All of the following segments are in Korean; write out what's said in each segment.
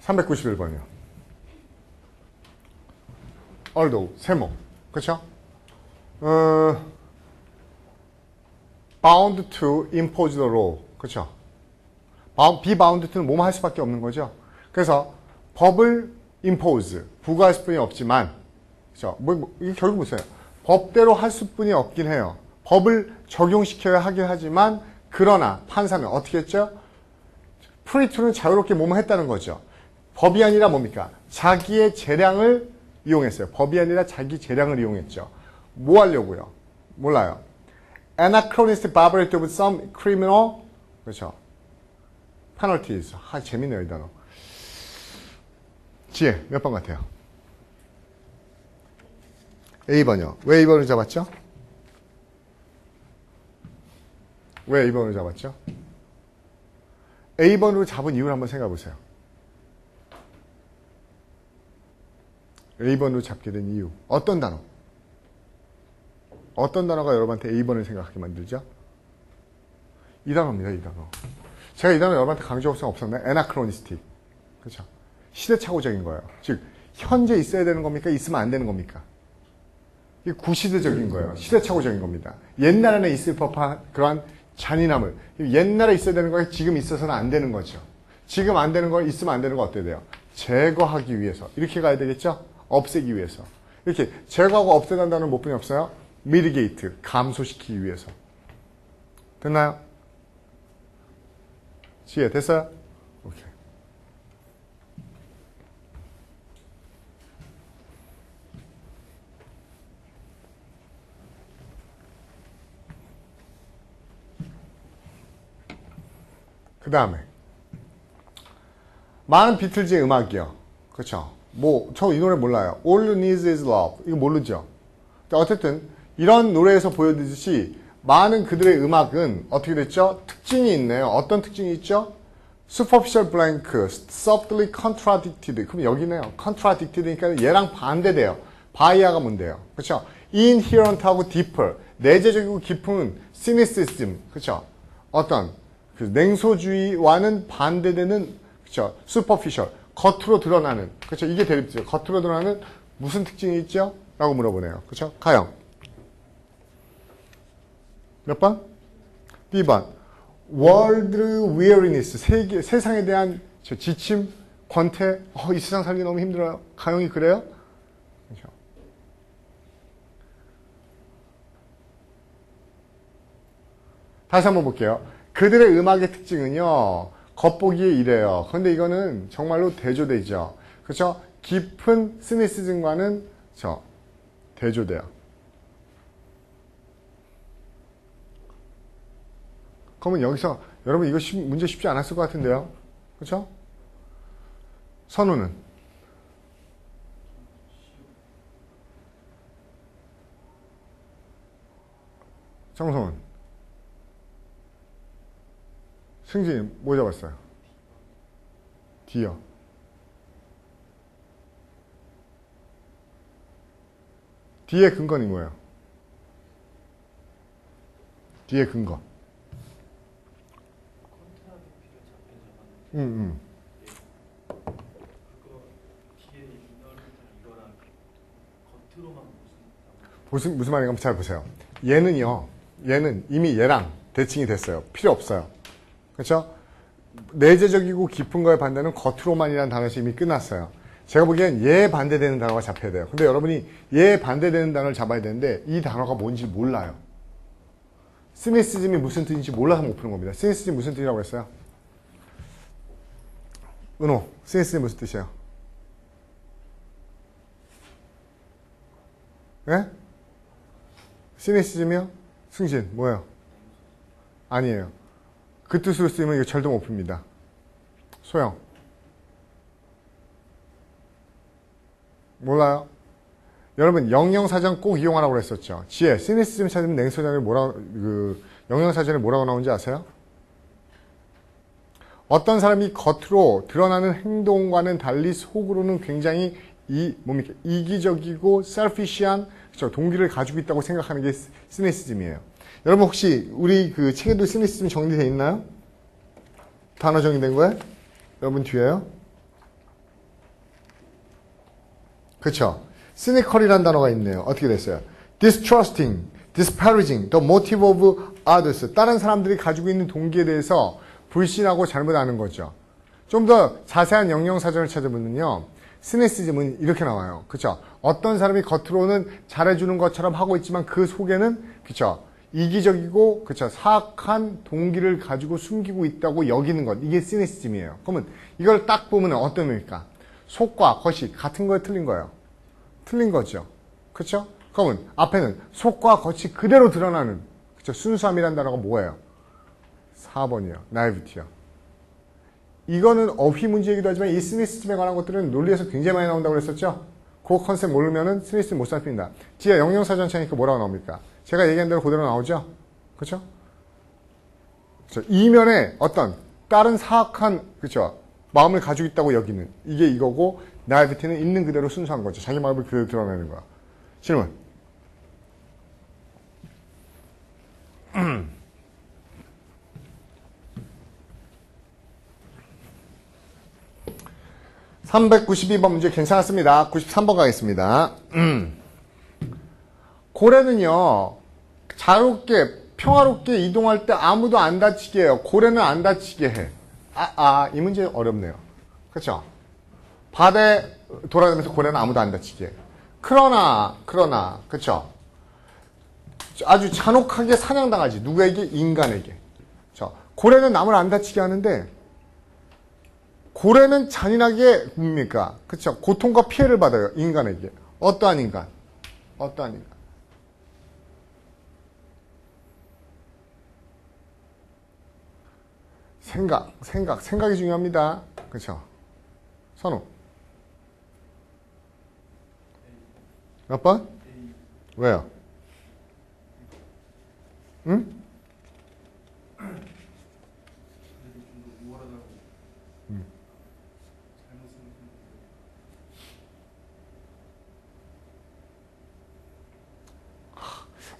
391번이요. although, 세모. 그쵸? bound to impose the law. 그쵸? be bound to는 뭐뭐 할 수밖에 없는 거죠. 그래서 법을 impose, 부과할 수뿐이 없지만, 그쵸? 이게 결국 무슨 법대로 할 수뿐이 없긴 해요. 법을 적용시켜야 하긴 하지만, 그러나 판사는 어떻게 했죠? free to는 자유롭게 뭐뭐 했다는 거죠. 법이 아니라 뭡니까? 자기의 재량을 이용했어요. 법이 아니라 자기 재량을 이용했죠. 뭐 하려고요? 몰라요. Anachronistic barbarity of some criminal, 그렇죠? penalties. 재밌네요, 이 단어. 지혜, 몇 번 같아요? A번이요. 왜 A번을 잡았죠? 왜 A번을 잡았죠? A번으로 잡은 이유를 한번 생각해 보세요. A번으로 잡게 된 이유. 어떤 단어? 어떤 단어가 여러분한테 A번을 생각하게 만들죠? 이 단어입니다, 이 단어. 제가 이 단어 여러분한테 강조할 수 없었나요? Anachronistic. 그렇죠? 시대착오적인 거예요. 즉, 현재 있어야 되는 겁니까? 있으면 안 되는 겁니까? 이게 구시대적인 거예요. 시대착오적인 겁니다. 옛날에는 있을 법한 그러한 잔인함을, 옛날에 있어야 되는 거에 지금 있어서는 안 되는 거죠. 지금 안 되는 거, 있으면 안 되는 거 어때야 돼요? 제거하기 위해서. 이렇게 가야 되겠죠? 없애기 위해서. 이렇게 제거하고 없애는다는 몇 분이 없어요? mitigate, 감소시키기 위해서. 됐나요? 지혜, 됐어요? 오케이. 그 다음에 많은 비틀즈의 음악이요. 그렇죠? 저 이 노래 몰라요. All you need is love. 이거 모르죠? 어쨌든 이런 노래에서 보여드듯이 많은 그들의 음악은 어떻게 됐죠? 특징이 있네요. 어떤 특징이 있죠? Superficial blank, subtly contradicted. 그럼 여기네요. contradicted니까 얘랑 반대돼요. 바이아가 뭔데요? 그렇죠? inherent하고 deeper, 내재적이고 깊은 cynicism. 그렇죠? 어떤 그 냉소주의와는 반대되는, 그렇죠? superficial, 겉으로 드러나는. 그렇죠? 이게 대립죠. 겉으로 드러나는 무슨 특징이 있죠? 라고 물어보네요. 그렇죠? 가영. 몇 번? B번. world weariness. 세상에 대한 지침, 권태. 이 세상 살기 너무 힘들어요. 가영이 그래요? 그렇죠? 다시 한번 볼게요. 그들의 음악의 특징은요, 겉보기에 이래요. 그런데 이거는 정말로 대조되죠. 그렇죠? 깊은 시니시즘과는 대조돼요. 그러면 여기서 여러분 이거 문제 쉽지 않았을 것 같은데요. 그렇죠? 선우는? 정성은? 승진이 뭐 잡았어요? D요. D의 근거는 뭐예요? D의 근거. 무슨 말인가 한번 잘 보세요. 얘는 이미 얘랑 대칭이 됐어요. 필요 없어요. 그렇죠? 내재적이고 깊은 거에 반대는 겉으로만이라는 단어에서 이미 끝났어요. 제가 보기엔 얘에 반대되는 단어가 잡혀야 돼요. 근데 여러분이 얘에 반대되는 단어를 잡아야 되는데 이 단어가 뭔지 몰라요. 시니시즘이 무슨 뜻인지 몰라서 못 푸는 겁니다. 시니시즘 무슨 뜻이라고 했어요? 은호, 시니시즘 무슨 뜻이에요? 예? 시니시즘이요? 승진, 뭐예요? 아니에요. 그 뜻으로 쓰면 이거 절대 못 풉니다. 소영. 몰라요? 여러분, 영영사전 꼭 이용하라고 그랬었죠. 지혜, 시니시즘 찾으면 냉소전에 영영사전에 뭐라고 나오는지 아세요? 어떤 사람이 겉으로 드러나는 행동과는 달리 속으로는 굉장히 이기적이고 selfish한 동기를 가지고 있다고 생각하는 게 시니시즘이에요. 여러분 혹시 우리 그 책에도 시니시즘 정리되어 있나요? 단어 정리된 거예요? 여러분 뒤에요? 그쵸? cynical이라는 단어가 있네요. 어떻게 됐어요? distrusting, disparaging the motive of others. 다른 사람들이 가지고 있는 동기에 대해서 불신하고 잘못 아는 거죠. 좀 더 자세한 영영사전을 찾아보면요. 시니시즘은 이렇게 나와요. 그쵸? 어떤 사람이 겉으로는 잘해주는 것처럼 하고 있지만 그 속에는, 그쵸? 이기적이고, 그쵸? 사악한 동기를 가지고 숨기고 있다고 여기는 것. 이게 시니시즘이에요. 그러면 이걸 딱 보면 어떤 의미입니까? 속과 겉이 같은 거에 틀린 거예요. 틀린 거죠. 그쵸? 그러면 앞에는 속과 겉이 그대로 드러나는, 그쵸? 순수함이라는 단어가 뭐예요? 4번이요. naivety요. 이거는 어휘 문제이기도 하지만 이 시니시즘에 관한 것들은 논리에서 굉장히 많이 나온다고 그랬었죠? 그 컨셉 모르면은 시니시즘 못 살핀다. 지하 영영사전 차니까 뭐라고 나옵니까? 제가 얘기한 대로 그대로 나오죠? 그쵸? 그쵸? 이면에 어떤 다른 사악한, 그쵸? 마음을 가지고 있다고 여기는. 이게 이거고, 나이비티는 있는 그대로 순수한 거죠. 자기 마음을 그대로 드러내는 거야. 질문. 392번 문제 괜찮았습니다. 93번 가겠습니다. 고래는요, 자유롭게, 평화롭게 이동할 때 아무도 안 다치게 해요. 고래는 안 다치게 해. 이 문제 어렵네요. 그쵸? 바다에 돌아다니면서 고래는 아무도 안 다치게 해. 그러나, 그쵸? 아주 잔혹하게 사냥당하지. 누구에게? 인간에게. 그쵸? 고래는 남을 안 다치게 하는데, 고래는 잔인하게 뭡니까? 그쵸? 고통과 피해를 받아요. 인간에게. 어떠한 인간? 어떠한 인간? 생각이 중요합니다. 그쵸? 선우. 몇 번? 왜요? 응?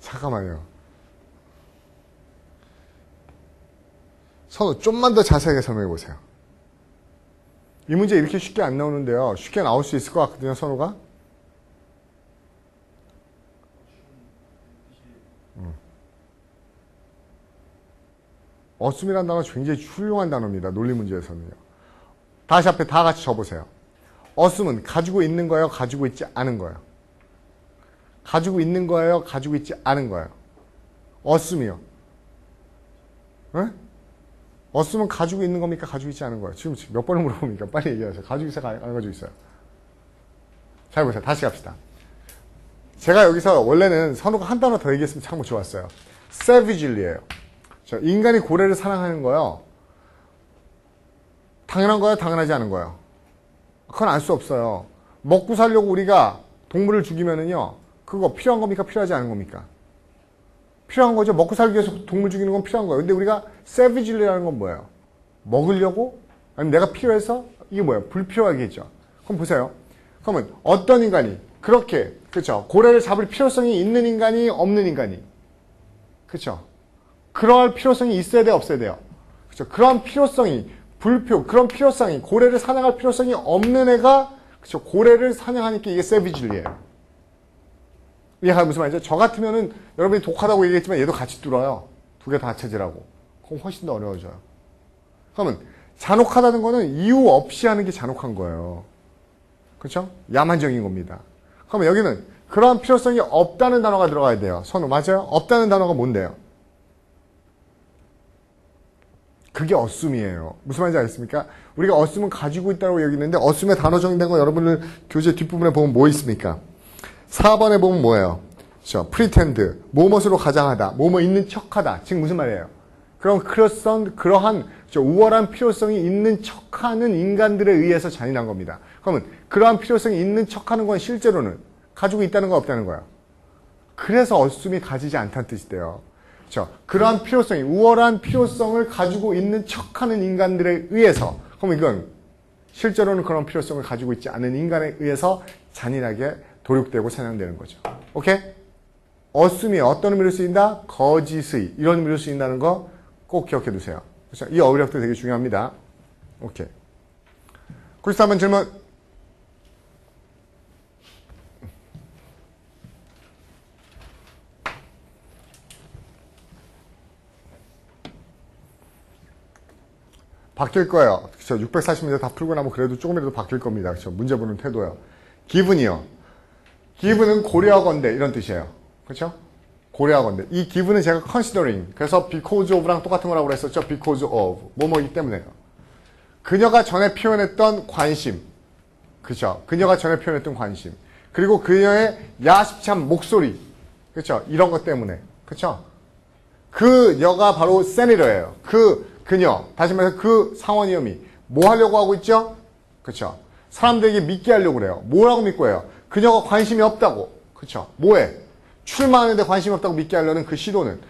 잠깐만요. 선우, 좀만 더 자세하게 설명해 보세요. 이 문제 이렇게 쉽게 안 나오는데요. 쉽게 나올 수 있을 것 같거든요, 선우가. 어쌔이라는 단어가 굉장히 훌륭한 단어입니다. 논리 문제에서는요. 다시 앞에 다 같이 적어보세요. 어쌔은 가지고 있는 거예요, 가지고 있지 않은 거예요? 가지고 있는 거예요, 가지고 있지 않은 거예요? 어쌔이요. 네? 어쌔는 가지고 있는 겁니까, 가지고 있지 않은 거예요? 지금 몇 번을 물어봅니까? 빨리 얘기하세요. 가지고 있어요, 안 가지고 있어요? 잘 보세요. 다시 갑시다. 제가 여기서 원래는 선우가 한 단어 더 얘기했으면 참 좋았어요. savagely예요. 인간이 고래를 사랑하는 거요. 당연한 거예요, 당연하지 않은 거예요? 그건 알 수 없어요. 먹고 살려고 우리가 동물을 죽이면은요, 그거 필요한 겁니까, 필요하지 않은 겁니까? 필요한 거죠. 먹고 살기 위해서 동물 죽이는 건 필요한 거예요. 근데 우리가 savagery라는 건 뭐예요? 먹으려고? 아니면 내가 필요해서? 이게 뭐예요? 불필요하겠죠. 그럼 보세요. 그러면 어떤 인간이 그렇게, 그쵸? 고래를 잡을 필요성이 있는 인간이, 없는 인간이? 그쵸? 그럴 필요성이 있어야 돼요, 없어야 돼요? 그쵸? 그런 필요성이, 그런 필요성이, 고래를 사냥할 필요성이 없는 애가, 그쵸? 고래를 사냥하니까 이게 savagery예요. 이해가 무슨 말이죠? 저 같으면은 여러분이 독하다고 얘기했지만 얘도 같이 뚫어요. 두 개 다 찾으라고. 그럼 훨씬 더 어려워져요. 그러면 잔혹하다는 거는 이유 없이 하는 게 잔혹한 거예요. 그렇죠? 야만적인 겁니다. 그러면 여기는 그러한 필요성이 없다는 단어가 들어가야 돼요. 선우 맞아요? 없다는 단어가 뭔데요? 그게 어쌔이에요. 무슨 말인지 알겠습니까? 우리가 어쌔은 가지고 있다고 여기는데 어쌔의 단어 정의된 거 여러분들 교재 뒷부분에 보면 뭐 있습니까? 4번에 보면 뭐예요? 그렇죠? pretend, 뭐뭇으로 가장하다, 뭐뭐 있는 척하다. 즉 무슨 말이에요? 그러한 우월한 필요성이 있는 척하는 인간들에 의해서 잔인한 겁니다. 그러면 그러한 필요성이 있는 척하는 건 실제로는 가지고 있다는 거 없다는 거예요. 그래서 어쌔이 가지지 않다는 뜻이 돼요. 그렇죠? 그러한 필요성이 우월한 필요성을 가지고 있는 척하는 인간들에 의해서, 그럼 이건 실제로는 그런 필요성을 가지고 있지 않은 인간에 의해서 잔인하게 도륙되고 사냥되는 거죠. 오케이? 어쌔이 어떤 의미로 쓰인다? 거짓의 이런 의미로 쓰인다는 거 꼭 기억해 두세요. 그렇죠? 이 어휘력도 되게 중요합니다. 오케이. 93번 질문. 바뀔 거예요. 그쵸? 640문제 다 풀고 나면 그래도 조금이라도 바뀔 겁니다. 그쵸? 문제 보는 태도요. given이요. given은 고려하건대 이런 뜻이에요. 그쵸? 고려하건대. 이 given은 제가 considering. 그래서 because of랑 똑같은 거라고 그랬었죠. because of. 뭐뭐이기 때문에요. 그녀가 전에 표현했던 관심. 그쵸? 그녀가 전에 표현했던 관심. 그리고 그녀의 야심찬 목소리. 그쵸? 이런 것 때문에. 그쵸? 그녀가 바로 세니터예요. 그녀. 다시 말해서 그 상원이음이 뭐 하려고 하고 있죠? 그쵸? 사람들에게 믿게 하려고 그래요. 뭐라고 믿고 해요? 그녀가 관심이 없다고. 그쵸? 뭐해? 출마하는데 관심이 없다고 믿게 하려는 그 시도는.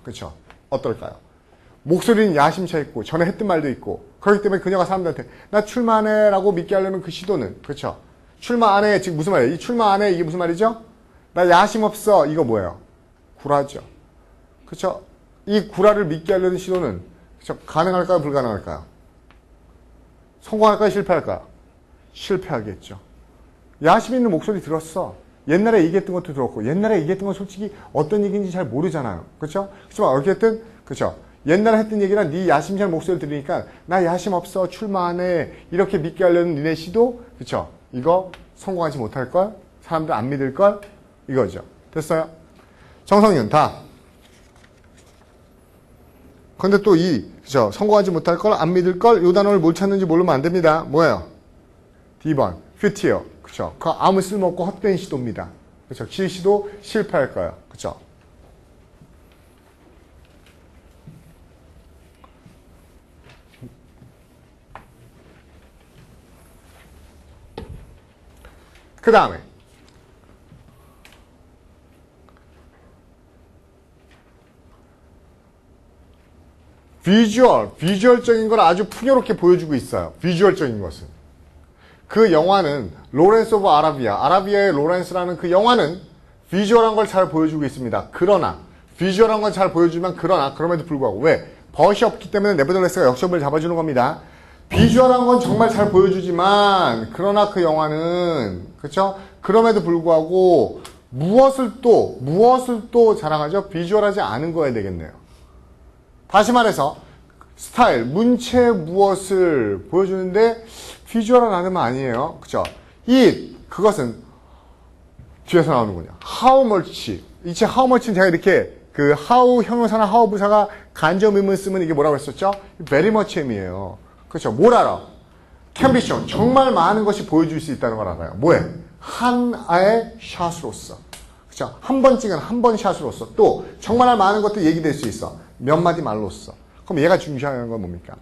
그쵸? 어떨까요? 목소리는 야심차 있고 전에 했던 말도 있고 그렇기 때문에 그녀가 사람들한테 나 출마 안 해 라고 믿게 하려는 그 시도는. 그쵸? 출마 안 해. 지금 무슨 말이에요? 이 출마 안 해. 이게 무슨 말이죠? 나 야심 없어. 이거 뭐예요? 구라죠. 그쵸? 이 구라를 믿게 하려는 시도는 그쵸? 가능할까요? 불가능할까요? 성공할까요? 실패할까요? 실패하겠죠. 야심 있는 목소리 들었어. 옛날에 얘기했던 것도 들었고 옛날에 얘기했던 건 솔직히 어떤 얘기인지 잘 모르잖아요. 그쵸? 그렇지만 어쨌든 그쵸? 옛날에 했던 얘기랑 네 야심찬 목소리를 들으니까 나 야심 없어. 출마 안 해. 이렇게 믿게 하려는 니네 시도 그쵸? 이거 성공하지 못할걸? 사람들 안 믿을걸? 이거죠. 됐어요? 정성윤 다. 근데 또 그쵸? 성공하지 못할걸? 안 믿을걸? 이 단어를 뭘 찾는지 모르면 안 됩니다. 뭐예요? D번. futile. 그쵸? 그 아무 쓸모없고 헛된 시도입니다. 그쵸? 그 시도 실패할 거예요. 그쵸? 그 다음에 비주얼적인 걸 아주 풍요롭게 보여주고 있어요. 비주얼적인 것은. 그 영화는 로렌스 오브 아라비아의 로렌스라는 그 영화는 비주얼한 걸 잘 보여주고 있습니다. 그러나 비주얼한 걸 잘 보여주면 그럼에도 불구하고 왜? 벗이 없기 때문에 네버덜레스가 역점을 잡아주는 겁니다. 비주얼한 건 정말 잘 보여주지만 그러나 그 영화는 그쵸? 그럼에도 불구하고 무엇을 또 자랑하죠? 비주얼하지 않은 거야 되겠네요. 다시 말해서 스타일, 문체 무엇을 보여주는데 비주얼은 않으면 아니에요. 그쵸? 그것은 뒤에서 나오는군요. How much. 이제 how much는 제가 이렇게 그 how 형용사나 how 부사가 간접 의문 쓰면 이게 뭐라고 했었죠? very much 의미예요. 그렇죠. 뭘 알아? can be shown. 정말 많은 것이 보여줄 수 있다는 걸 알아요. 뭐해? 하나의 샷으로서. 그렇죠. 한 번 찍은 한 번 샷으로서. 또 정말 많은 것들이 얘기될 수 있어. 몇 마디 말로써. 그럼 얘가 중요한 건 뭡니까?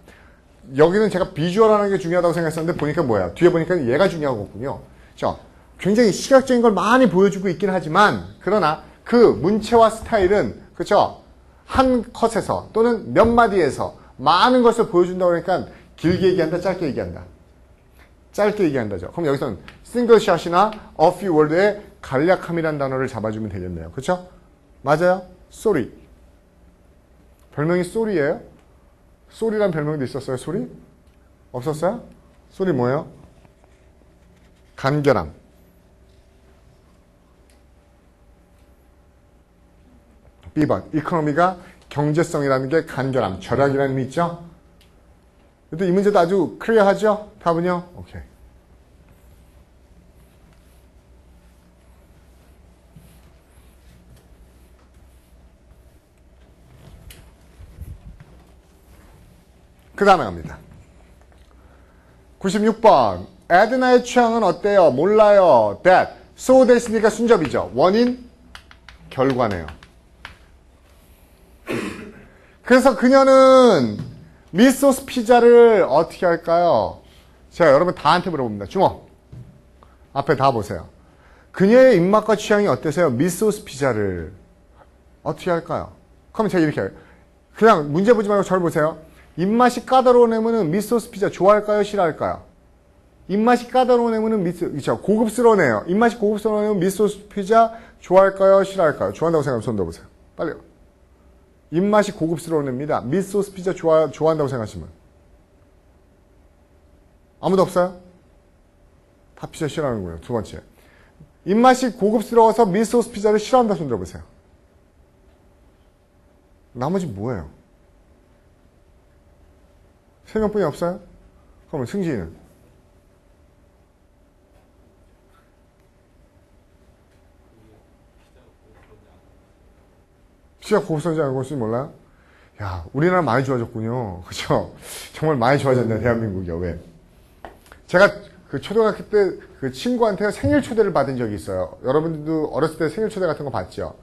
여기는 제가 비주얼하는 게 중요하다고 생각했었는데 보니까 뭐야? 뒤에 보니까 얘가 중요한 거군요. 그렇죠. 굉장히 시각적인 걸 많이 보여주고 있긴 하지만 그러나 그 문체와 스타일은 그렇죠. 한 컷에서 또는 몇 마디에서 많은 것을 보여준다고 그러니까 길게 얘기한다, 짧게 얘기한다. 짧게 얘기한다죠. 그럼 여기서는 싱글샷이나 a few word의 간략함이라는 단어를 잡아주면 되겠네요. 그렇죠? 맞아요? 소리. 별명이 소리예요? 소리란 별명도 있었어요? 소리? 없었어요? 소리 뭐예요? 간결함. B번. 이코노미가 경제성이라는 게 간결함, 절약이라는 의미 있죠? 근데 이 문제도 아주 클리어하죠? 답은요? 오케이. 그 다음에 갑니다. 96번. 에드나의 취향은 어때요? 몰라요. that. so that이니까 순접이죠. 원인, 결과네요. 그래서 그녀는 미소스 피자를 어떻게 할까요? 제가 여러분 다한테 물어봅니다. 주먹. 앞에 다 보세요. 그녀의 입맛과 취향이 어때서요? 미소스 피자를 어떻게 할까요? 그럼 제가 이렇게 해요. 그냥 문제 보지 말고 저를 보세요. 입맛이 까다로운 애면은 미소스 피자 좋아할까요? 싫어할까요? 입맛이 까다로운 애면은 그렇죠. 고급스러운 애요. 입맛이 고급스러운 애면 미소스 피자 좋아할까요? 싫어할까요? 좋아한다고 생각하면 손 들어보세요. 빨리요. 입맛이 고급스러운 애입니다. 미소스 피자 좋아한다고 생각하시면. 아무도 없어요? 다 피자 싫어하는 거예요. 두 번째. 입맛이 고급스러워서 미소스 피자를 싫어한다 손 들어보세요. 나머지 뭐예요? 3명뿐이 없어요? 그러면 승진이는? 시작 고급선지 알고 있을지 몰라요? 야, 우리나라 많이 좋아졌군요. 그쵸? 정말 많이 좋아졌네, 대한민국이요. 왜? 제가 그 초등학교 때 그 친구한테 생일 초대를 받은 적이 있어요. 여러분들도 어렸을 때 생일 초대 같은 거 봤죠?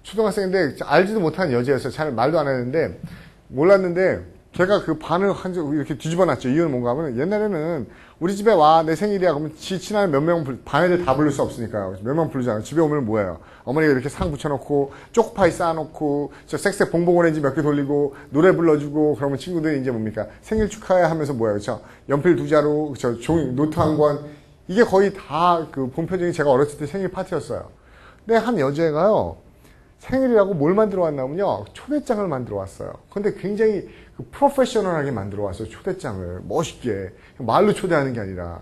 초등학생인데 알지도 못하는 여자였어요. 잘 말도 안 했는데, 몰랐는데, 걔가 그 반을 이렇게 뒤집어 놨죠. 이유는 뭔가 하면, 옛날에는 우리 집에 와, 내 생일이야. 그러면 친한 몇 명, 반 애들 다 부를 수 없으니까요. 몇 명 부르잖아요. 집에 오면 뭐예요? 어머니가 이렇게 상 붙여놓고, 초코파이 쌓아놓고, 색색 봉봉 오렌지 몇 개 돌리고, 노래 불러주고, 그러면 친구들이 이제 뭡니까? 생일 축하해 하면서 뭐예요? 그쵸? 연필 2자루, 종이, 노트 한 권. 이게 거의 다 그 본표적인 제가 어렸을 때 생일 파티였어요. 근데 한 여자애가요, 생일이라고 뭘 만들어 왔냐면요, 초대장을 만들어 왔어요. 근데 굉장히 그 프로페셔널하게 만들어 왔어요. 초대장을. 멋있게. 말로 초대하는 게 아니라.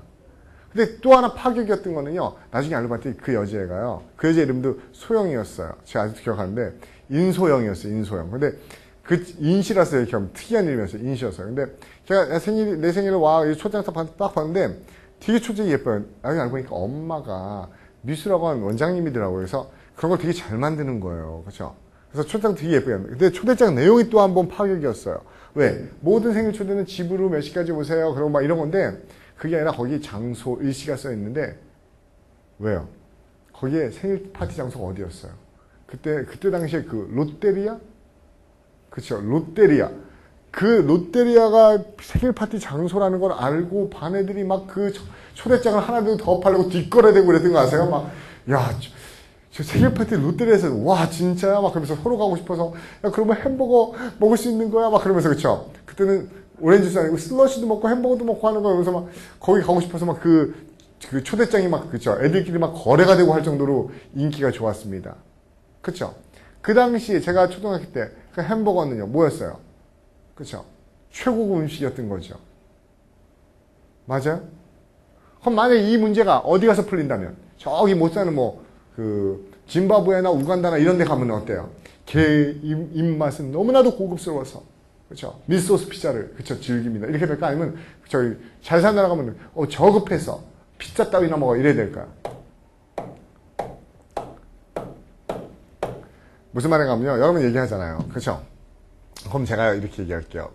근데 또 하나 파격이었던 거는요, 나중에 알고 봤더니 그 여자애가요, 그 여자 이름도 소영이었어요. 제가 아직도 기억하는데, 인소영이었어요, 인소영. 근데 그 인시라서 이렇게 하면 특이한 이름이었어요. 인시였어요. 근데 제가 내 생일을 와, 초대장 딱 봤는데, 되게 초점이 예뻐요. 나중에 알고 보니까 엄마가 미술학원 원장님이더라고요. 그래서 그런 걸 되게 잘 만드는 거예요. 그렇죠? 그래서 초대장 되게 예쁘게 합니다. 근데 초대장 내용이 또 한 번 파격이었어요. 왜? 모든 생일 초대는 집으로 몇 시까지 오세요. 그러고 막 이런 건데, 그게 아니라 거기 장소, 일시가 써 있는데, 왜요? 거기에 생일 파티 장소가 어디였어요? 그때 당시에 그 롯데리아? 그쵸? 롯데리아. 그 롯데리아가 생일 파티 장소라는 걸 알고 반 애들이 막 그 초대장을 하나 더 팔려고 뒷거래되고 그랬던 거 아세요? 막, 야, 저 생일 파티 롯데리아에서, 와, 진짜야? 막 그러면서 서로 가고 싶어서, 야, 그러면 햄버거 먹을 수 있는 거야? 막 그러면서, 그쵸? 그때는 오렌지 주스 아니고 슬러시도 먹고 햄버거도 먹고 하는 거, 그러면서 막 거기 가고 싶어서 막 그 초대장이 막, 그쵸? 애들끼리 막 거래가 되고 할 정도로 인기가 좋았습니다. 그쵸? 그 당시에 제가 초등학교 때 그 햄버거는요, 뭐였어요? 그쵸? 최고급 음식이었던 거죠. 맞아요? 그럼 만약에 이 문제가 어디 가서 풀린다면, 저기 못 사는 짐바브웨나 우간다나 이런 데 가면 어때요? 걔 입맛은 너무나도 고급스러워서, 그쵸? 밀소스 피자를, 그쵸? 즐깁니다. 이렇게 될까? 아니면, 저기, 잘 사는 나라 가면, 저급해서 피자 따위나 먹어. 이래야 될까요? 무슨 말인가 하면요. 여러분 얘기하잖아요. 그쵸? 그럼 제가 이렇게 얘기할게요.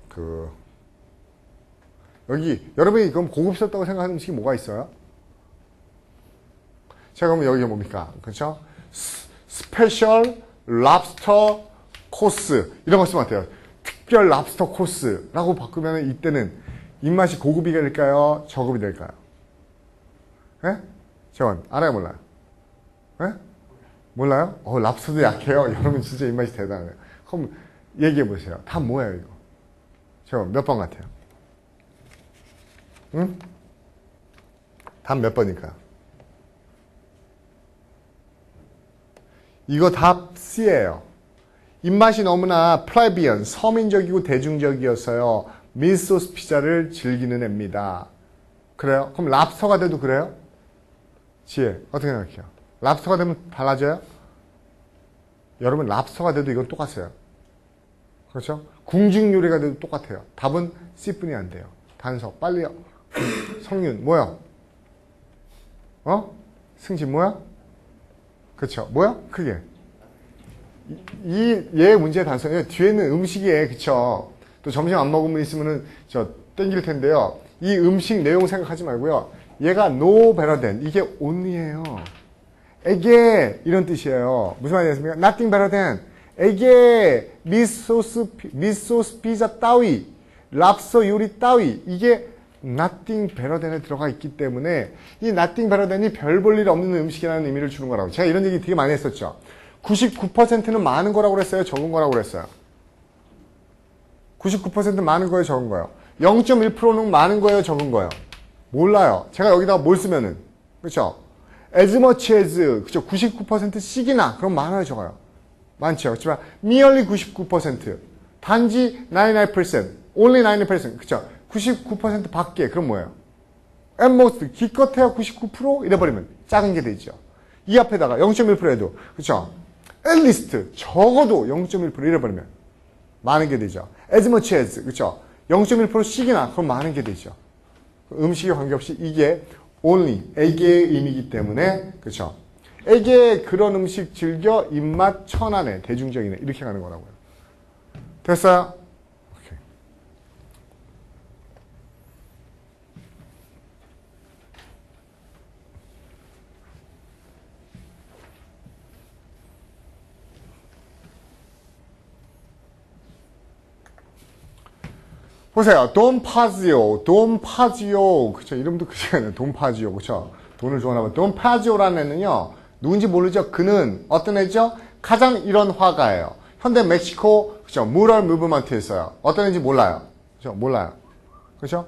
여기, 여러분이 그럼 고급스럽다고 생각하는 음식이 뭐가 있어요? 제가 그러면 여기가 뭡니까? 그렇죠? 스페셜 랍스터 코스. 이런 거 쓰면 어때요? 특별 랍스터 코스라고 바꾸면 이때는 입맛이 고급이 될까요? 저급이 될까요? 예? 재원, 알아요? 몰라요? 예? 몰라요? 랍스터도 약해요. 여러분 진짜 입맛이 대단해요. 그럼 얘기해 보세요. 다 뭐예요, 이거? 재원, 몇 번 같아요? 응? 답 몇 번일까요? 이거 답 C예요. 입맛이 너무나 플라비언, 서민적이고 대중적이었어요. 밀소스 피자를 즐기는 애입니다. 그래요? 그럼 랍스터가 돼도 그래요? 지혜, 어떻게 생각해요? 랍스터가 되면 달라져요? 여러분, 랍스터가 돼도 이건 똑같아요. 그렇죠? 궁중 요리가 돼도 똑같아요. 답은 C뿐이 안 돼요. 단서, 빨리요. 성윤, 뭐야? 승진, 뭐야? 그쵸? 뭐야? 크게. 얘 문제의 단서는 뒤에는 음식이에요. 그쵸? 또 점심 안 먹으면 있으면은 땡길 텐데요. 이 음식 내용 생각하지 말고요. 얘가 no better than. 이게 only예요. 에게 이런 뜻이에요. 무슨 말이겠습니까? Nothing better than. 에게 미소스 피자 따위, 랍스터 요리 따위. 이게 nothing better than에 들어가 있기 때문에 이 nothing better than이 별 볼 일 없는 음식이라는 의미를 주는 거라고. 제가 이런 얘기 되게 많이 했었죠. 99%는 많은 거라고 그랬어요? 적은 거라고 그랬어요? 99% 많은 거예요? 적은 거예요? 0.1%는 많은 거예요? 적은 거예요? 몰라요. 제가 여기다가 뭘 쓰면은, 그쵸? as much as, 그쵸? 99%씩이나, 그럼 많아요? 적어요? 많죠. 그렇지만, merely 99%, 단지 99%, only 99%, 그쵸? 99% 밖에, 그럼 뭐예요? at most, 기껏해야 99%? 이래버리면 작은 게 되죠. 이 앞에다가 0.1%에도, 그쵸? at least, 적어도 0.1% 이래버리면 많은 게 되죠. as much as, 그쵸? 0.1%씩이나 그럼 많은 게 되죠. 음식에 관계없이 이게 only 애기의 의미이기 때문에 그렇죠. 애기의 그런 음식 즐겨 입맛 천하네 대중적이네 이렇게 가는 거라고요. 됐어요? 오케이. 보세요. 돈 파지오, 돈 파지오. 그쵸. 이름도 그시간에 돈 파지오. 그쵸. 돈을 좋아하나 봐. 돈 파지오라는 애는요. 누군지 모르죠. 그는 어떤 애죠? 가장 이런 화가예요. 현대 멕시코, 그쵸. 무럴 무브먼트에 있어요. 어떤 애인지 몰라요. 그쵸. 몰라요. 그쵸.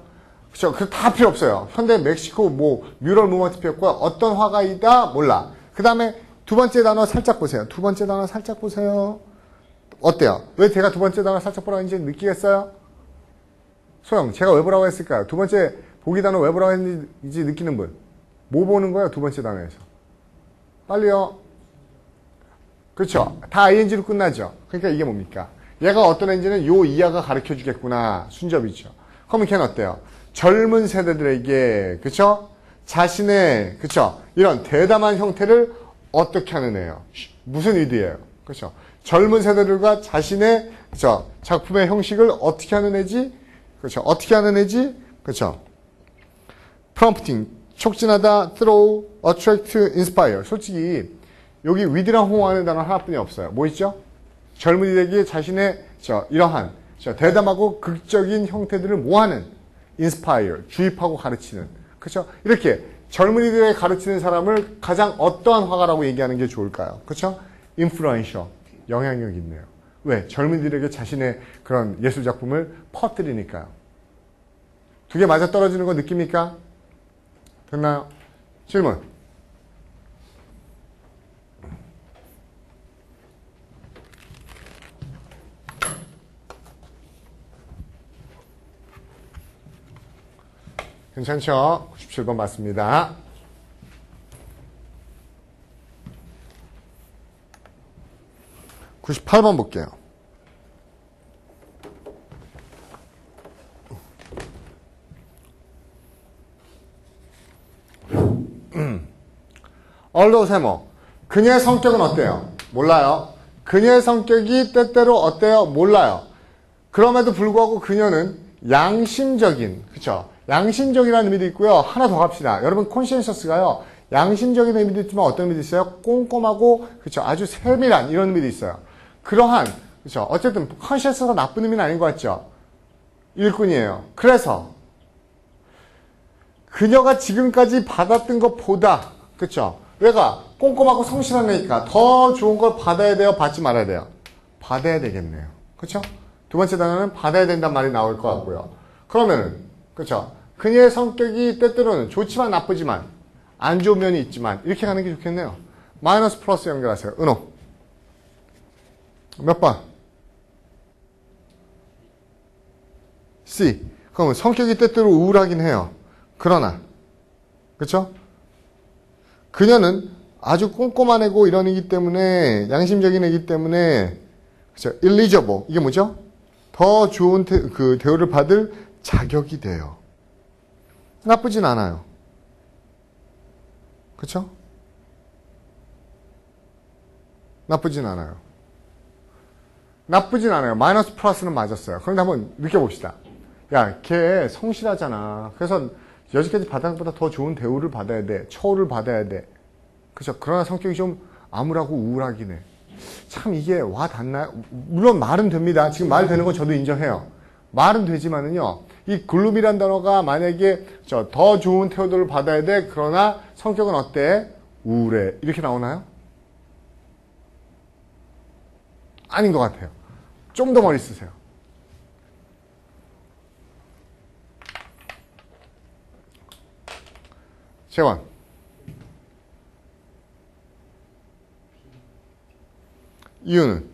그쵸. 그 다 필요 없어요. 현대 멕시코 뮤럴 무브먼트 필요 없고요. 어떤 화가이다? 몰라. 그 다음에 두 번째 단어 살짝 보세요. 두 번째 단어 살짝 보세요. 어때요? 왜 제가 두 번째 단어 살짝 보라고 했는지 느끼겠어요? 소영, 제가 왜 보라고 했을까요? 두 번째 보기 단어 왜 보라고 했는지 느끼는 분. 뭐 보는 거예요? 두 번째 단어에서. 빨리요. 그렇죠. 다 ing로 끝나죠. 그러니까 이게 뭡니까? 얘가 어떤 애인지는 요 이하가 가르쳐 주겠구나. 순접이죠. 그러면 걔는 어때요? 젊은 세대들에게 그렇죠? 자신의 그렇죠? 이런 대담한 형태를 어떻게 하는 애예요? 무슨 의도예요? 그렇죠? 젊은 세대들과 자신의 그렇죠? 작품의 형식을 어떻게 하는 애지? 그렇죠. 어떻게 하는 애지? 그렇죠. prompting, 촉진하다, throw, attract, inspire. 솔직히 여기 with랑 호응하는 단어 하나뿐이 없어요. 뭐 있죠? 젊은이들에게 자신의 이러한 대담하고 극적인 형태들을 뭐하는? inspire, 주입하고 가르치는. 그렇죠? 이렇게 젊은이들에게 가르치는 사람을 가장 어떠한 화가라고 얘기하는 게 좋을까요? 그렇죠? influential, 영향력 있네요. 왜? 젊은이들에게 자신의 그런 예술작품을 퍼뜨리니까요. 두 개 맞아떨어지는 거 느낍니까? 됐나요? 질문. 괜찮죠? 97번 맞습니다. (98번) 볼게요. 얼로 세모. 그녀의 성격은 어때요? 몰라요. 그녀의 성격이 때때로 어때요? 몰라요. 그럼에도 불구하고 그녀는 양심적인, 그쵸? 양심적이라는 의미도 있고요. 하나 더 갑시다. 여러분, 콘시언셔스가요. 양심적인 의미도 있지만 어떤 의미도 있어요? 꼼꼼하고, 그쵸? 아주 세밀한 이런 의미도 있어요. 그러한, 그쵸? 어쨌든, 콘시언서스가 나쁜 의미는 아닌 것 같죠? 일꾼이에요. 그래서, 그녀가 지금까지 받았던 것보다, 그쵸? 왜가? 꼼꼼하고 성실한 애니까 더 좋은 걸 받아야 돼요? 받지 말아야 돼요? 받아야 되겠네요. 그쵸? 두 번째 단어는 받아야 된다는 말이 나올 것 같고요. 그러면은, 그쵸? 그녀의 성격이 때때로는 좋지만 나쁘지만, 안 좋은 면이 있지만, 이렇게 가는 게 좋겠네요. 마이너스 플러스 연결하세요. 은호. 몇 번? C. 그러면 성격이 때때로 우울하긴 해요. 그러나, 그쵸? 그녀는 아주 꼼꼼한 애고 이런 애기 때문에, 양심적인 애기 때문에, 그쵸? eligible. 이게 뭐죠? 더 좋은 그 대우를 받을 자격이 돼요. 나쁘진 않아요. 그쵸? 나쁘진 않아요. 나쁘진 않아요. 마이너스 플러스는 맞았어요. 그런데 한번 느껴봅시다. 야, 걔 성실하잖아. 그래서 여지까지 받은 것보다 더 좋은 대우를 받아야 돼. 처우를 받아야 돼. 그죠? 그러나 성격이 좀 암울하고 우울하긴 해. 참 이게 와 닿나요? 물론 말은 됩니다. 지금 말 되는 건 저도 인정해요. 말은 되지만은요. 이 글룸이란 단어가 만약에 더 좋은 태도를 받아야 돼. 그러나 성격은 어때? 우울해. 이렇게 나오나요? 아닌 것 같아요. 좀 더 머리 쓰세요. 재원. 이유는?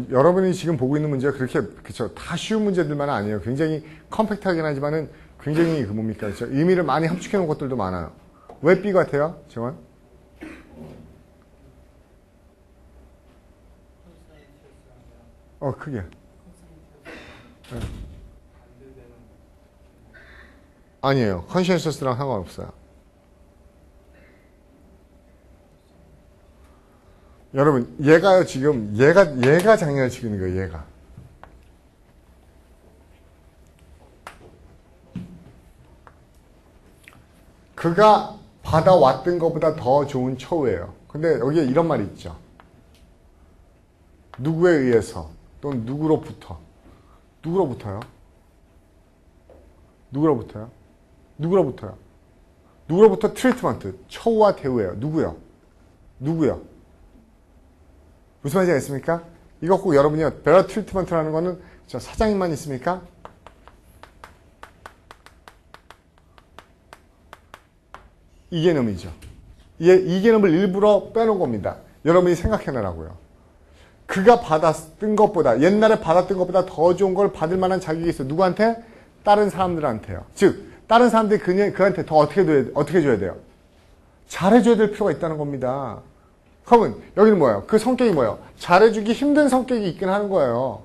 여러분이 지금 보고 있는 문제가 그렇게, 그쵸. 다 쉬운 문제들만 아니에요. 굉장히 컴팩트하긴 하지만은 굉장히 뭡니까? 그쵸. 의미를 많이 함축해 놓은 것들도 많아요. 왜 B 같아요? 재원? 크게. 아니에요. conscientious랑 상관없어요. 여러분, 얘가요, 지금, 얘가 장난을 치고 있는 거예요, 얘가. 그가 받아왔던 것보다 더 좋은 처우예요. 근데 여기에 이런 말이 있죠. 누구에 의해서, 또는 누구로부터. 누구로부터요? 누구로부터요? 누구로부터요? 누구로부터 트리트먼트, 처우와 대우예요. 누구요? 누구요? 무슨 말인지 알겠습니까? 이거 꼭 여러분이 베러 트리트먼트라는 거는 저 사장님만 있습니까? 이 개념이죠. 이 개념을 일부러 빼놓은 겁니다. 여러분이 생각해내라고요. 그가 받았던 것보다, 옛날에 받았던 것보다 더 좋은 걸 받을 만한 자격이 있어요. 누구한테? 다른 사람들한테요. 즉, 다른 사람들이 그한테 더 어떻게 줘야 돼요? 잘해줘야 될 필요가 있다는 겁니다. 그러면 여기는 뭐예요? 그 성격이 뭐예요? 잘해주기 힘든 성격이 있긴 하는 거예요.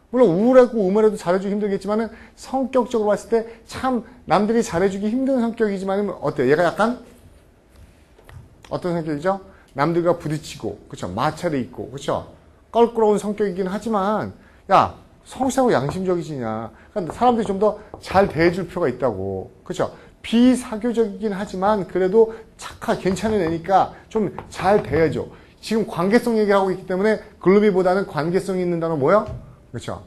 물론 우울하고 우물해도 잘해주기 힘들겠지만은 성격적으로 봤을 때 참 남들이 잘해주기 힘든 성격이지만은 어때요? 얘가 약간 어떤 성격이죠? 남들과 부딪히고, 그쵸? 마찰이 있고, 그쵸? 껄끄러운 성격이긴 하지만, 야, 성실하고 양심적이지냐. 그러니까 사람들이 좀 더 잘 대해줄 필요가 있다고. 그쵸? 비사교적이긴 하지만, 그래도 괜찮은 애니까 좀 잘 대해줘. 지금 관계성 얘기하고 있기 때문에, 글루비보다는 관계성이 있는 단어 뭐야? 그쵸?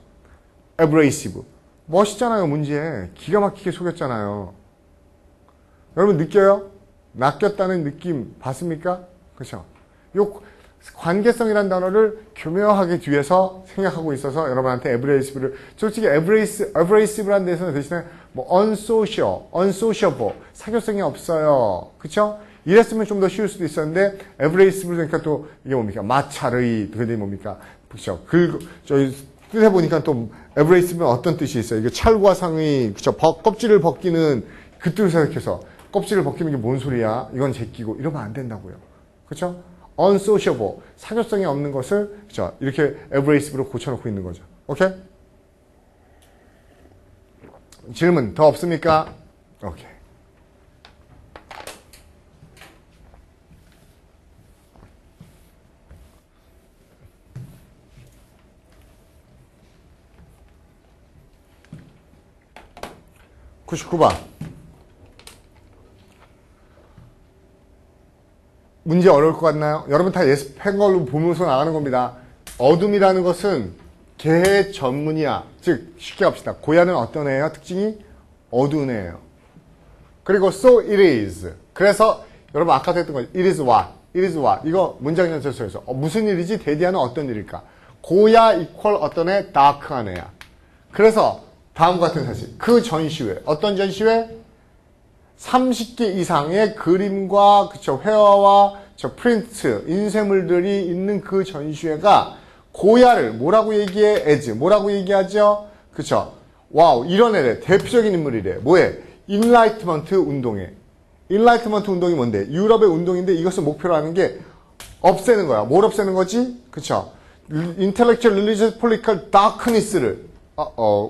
abrasive. 멋있잖아요, 문제. 기가 막히게 속였잖아요. 여러분 느껴요? 낚였다는 느낌 봤습니까? 그렇죠? 요 관계성이라는 단어를 교묘하게 뒤에서 생각하고 있어서 여러분한테 abrasive를 솔직히 abrasive라는 데서는 대신에 뭐 unsociable, 사교성이 없어요. 그렇죠? 이랬으면 좀 더 쉬울 수도 있었는데 abrasive 그러니까 또 이게 뭡니까? 마찰의 그게 뭡니까? 그렇죠? 저희 뜻해 보니까 또 abrasive는 어떤 뜻이 있어요? 이게 찰과 상의, 그렇죠? 껍질을 벗기는 그 뜻을 생각해서 껍질을 벗기는 게 뭔 소리야? 이건 제끼고 이러면 안 된다고요. 그렇죠? unsociable, 사교성이 없는 것을 그렇죠? 이렇게 abrasive로 고쳐놓고 있는 거죠. 오케이? 질문 더 없습니까? 오케이. (99번) 문제 어려울 것 같나요? 여러분 다 예습한 걸로 보면서 나가는 겁니다. 어둠이라는 것은 개 전문이야. 즉 쉽게 합시다. 고야는 어떤 애예요? 특징이 어두운 애예요. 그리고 so it is. 그래서 여러분 아까도 했던 거죠. it is what? it is what? 이거 문장 연설서에서 무슨 일이지? 대디하는 어떤 일일까? 고야 이퀄 어떤 애? 다크한 애야. 그래서 다음과 같은 사실. 그 전시회. 어떤 전시회? 30개 이상의 그림과 그쵸 회화와 저 프린트, 인쇄물들이 있는 그 전시회가 고야를 뭐라고 얘기해? as. 뭐라고 얘기하죠? 그쵸? 와우, 이런 애래. 대표적인 인물이래. 뭐해? 인라이트먼트 운동회. 인라이트먼트 운동이 뭔데? 유럽의 운동인데 이것을 목표로 하는 게 없애는 거야. 뭘 없애는 거지? 그쵸? intellectual, religious, political darkness를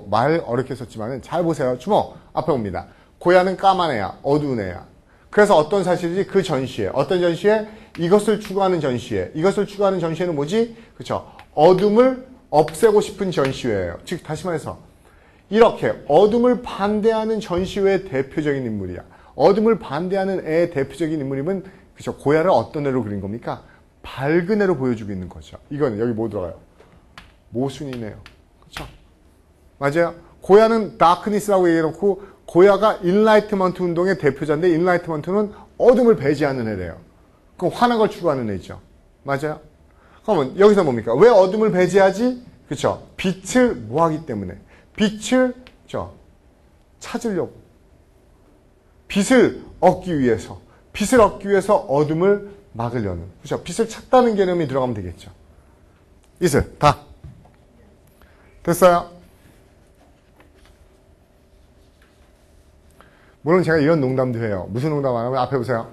말 어렵게 썼지만은 잘 보세요. 주목. 앞에 옵니다. 고야는 까만 애야. 어두운 애야. 그래서 어떤 사실이지? 그 전시회. 어떤 전시회? 이것을 추구하는 전시회. 이것을 추구하는 전시회는 뭐지? 그쵸? 어둠을 없애고 싶은 전시회예요. 즉 다시 말해서 이렇게 어둠을 반대하는 전시회의 대표적인 인물이야. 어둠을 반대하는 애의 대표적인 인물이면 그쵸? 고야를 어떤 애로 그린 겁니까? 밝은 애로 보여주고 있는 거죠. 이건 여기 뭐 들어가요? 모순이네요. 그쵸? 맞아요? 고야는 다크니스라고 얘기해놓고 고야가 인라이트먼트 운동의 대표자인데 인라이트먼트는 어둠을 배제하는 애래요. 그럼 환한 걸 추구하는 애죠. 맞아요? 그러면 여기서 뭡니까? 왜 어둠을 배제하지? 그쵸? 빛을 뭐 하기 때문에. 빛을 찾으려고. 빛을 얻기 위해서. 빛을 얻기 위해서 어둠을 막으려는. 그쵸? 빛을 찾다는 개념이 들어가면 되겠죠. 이슬, 다. 됐어요? 물론 제가 이런 농담도 해요. 무슨 농담 안 하면 앞에 보세요.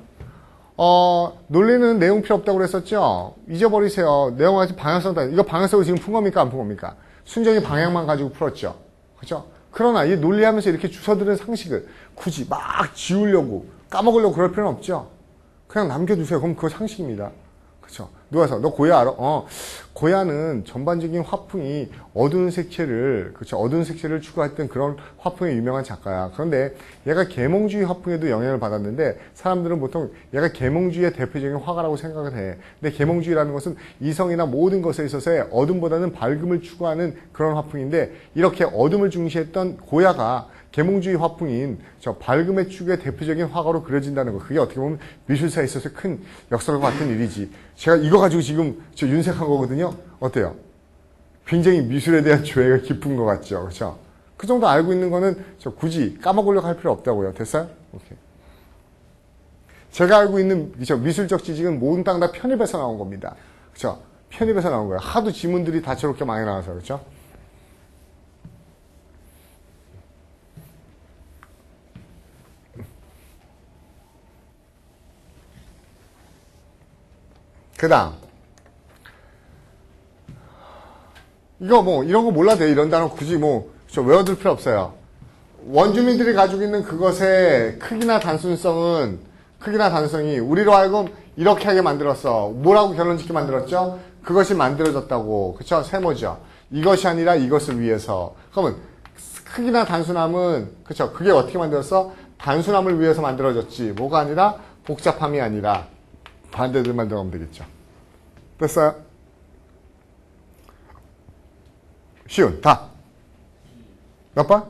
논리는 내용 필요 없다고 그랬었죠? 잊어버리세요. 내용 아직 방향성 다. 이거 방향성을 지금 푼 겁니까? 안 푼 겁니까? 순전히 방향만 가지고 풀었죠. 그죠? 그러나 이 논리하면서 이렇게 주워들은 상식을 굳이 막 지우려고 까먹으려고 그럴 필요는 없죠. 그냥 남겨두세요. 그럼 그거 상식입니다. 그쵸? 누가서 너 고야 알아? 고야는 전반적인 화풍이 어두운 색채를, 그쵸? 어두운 색채를 추구했던 그런 화풍의 유명한 작가야. 그런데 얘가 계몽주의 화풍에도 영향을 받았는데 사람들은 보통 얘가 계몽주의의 대표적인 화가라고 생각을 해. 근데 계몽주의라는 것은 이성이나 모든 것에 있어서의 어둠보다는 밝음을 추구하는 그런 화풍인데 이렇게 어둠을 중시했던 고야가 계몽주의 화풍인 저 밝음의 축의 대표적인 화가로 그려진다는 거. 그게 어떻게 보면 미술사에 있어서 큰 역설과 같은 일이지. 제가 이거 가지고 지금 저 윤색한 거거든요. 어때요? 굉장히 미술에 대한 조예가 깊은 것 같죠. 그렇죠? 그 정도 알고 있는 거는 저 굳이 까먹으려고 할 필요 없다고요. 됐어요? 오케이. 제가 알고 있는 저 미술적 지식은 모든 땅 다 편입해서 나온 겁니다. 그렇죠? 편입해서 나온 거예요. 하도 지문들이 다채롭게 많이 나와서. 그렇죠? 그 다음 이거 뭐 이런 거 몰라도 돼요. 이런 단어 굳이 뭐 저 외워둘 필요 없어요. 원주민들이 가지고 있는 그것의 크기나 단순성이 우리로 하여금 이렇게 하게 만들었어. 뭐라고 결론짓게 만들었죠? 그것이 만들어졌다고. 그쵸? 세모죠. 이것이 아니라 이것을 위해서. 그러면 크기나 단순함은 그쵸? 그게 어떻게 만들었어? 단순함을 위해서 만들어졌지. 뭐가 아니라 복잡함이 아니라 반대들만 들어가면 되겠죠. 됐어요? 쉬운. 다. 몇 번?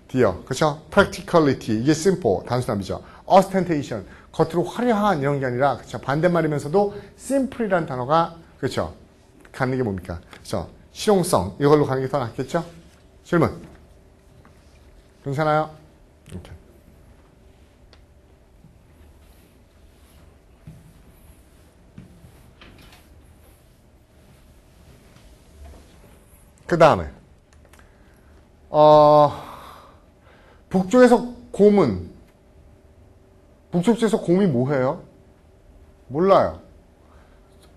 D요. 그쵸? practicality. 이게 simple. 단순함이죠. ostentation. 겉으로 화려한 이런 게 아니라, 그쵸? 반대말이면서도 simple이라는 단어가, 그쵸? 가는 게 뭡니까? 그쵸? 실용성. 이걸로 가는 게 더 낫겠죠? 질문. 괜찮아요? 이렇게. 그 다음에 북쪽에서 곰은 북쪽에서 곰이 뭐해요? 몰라요.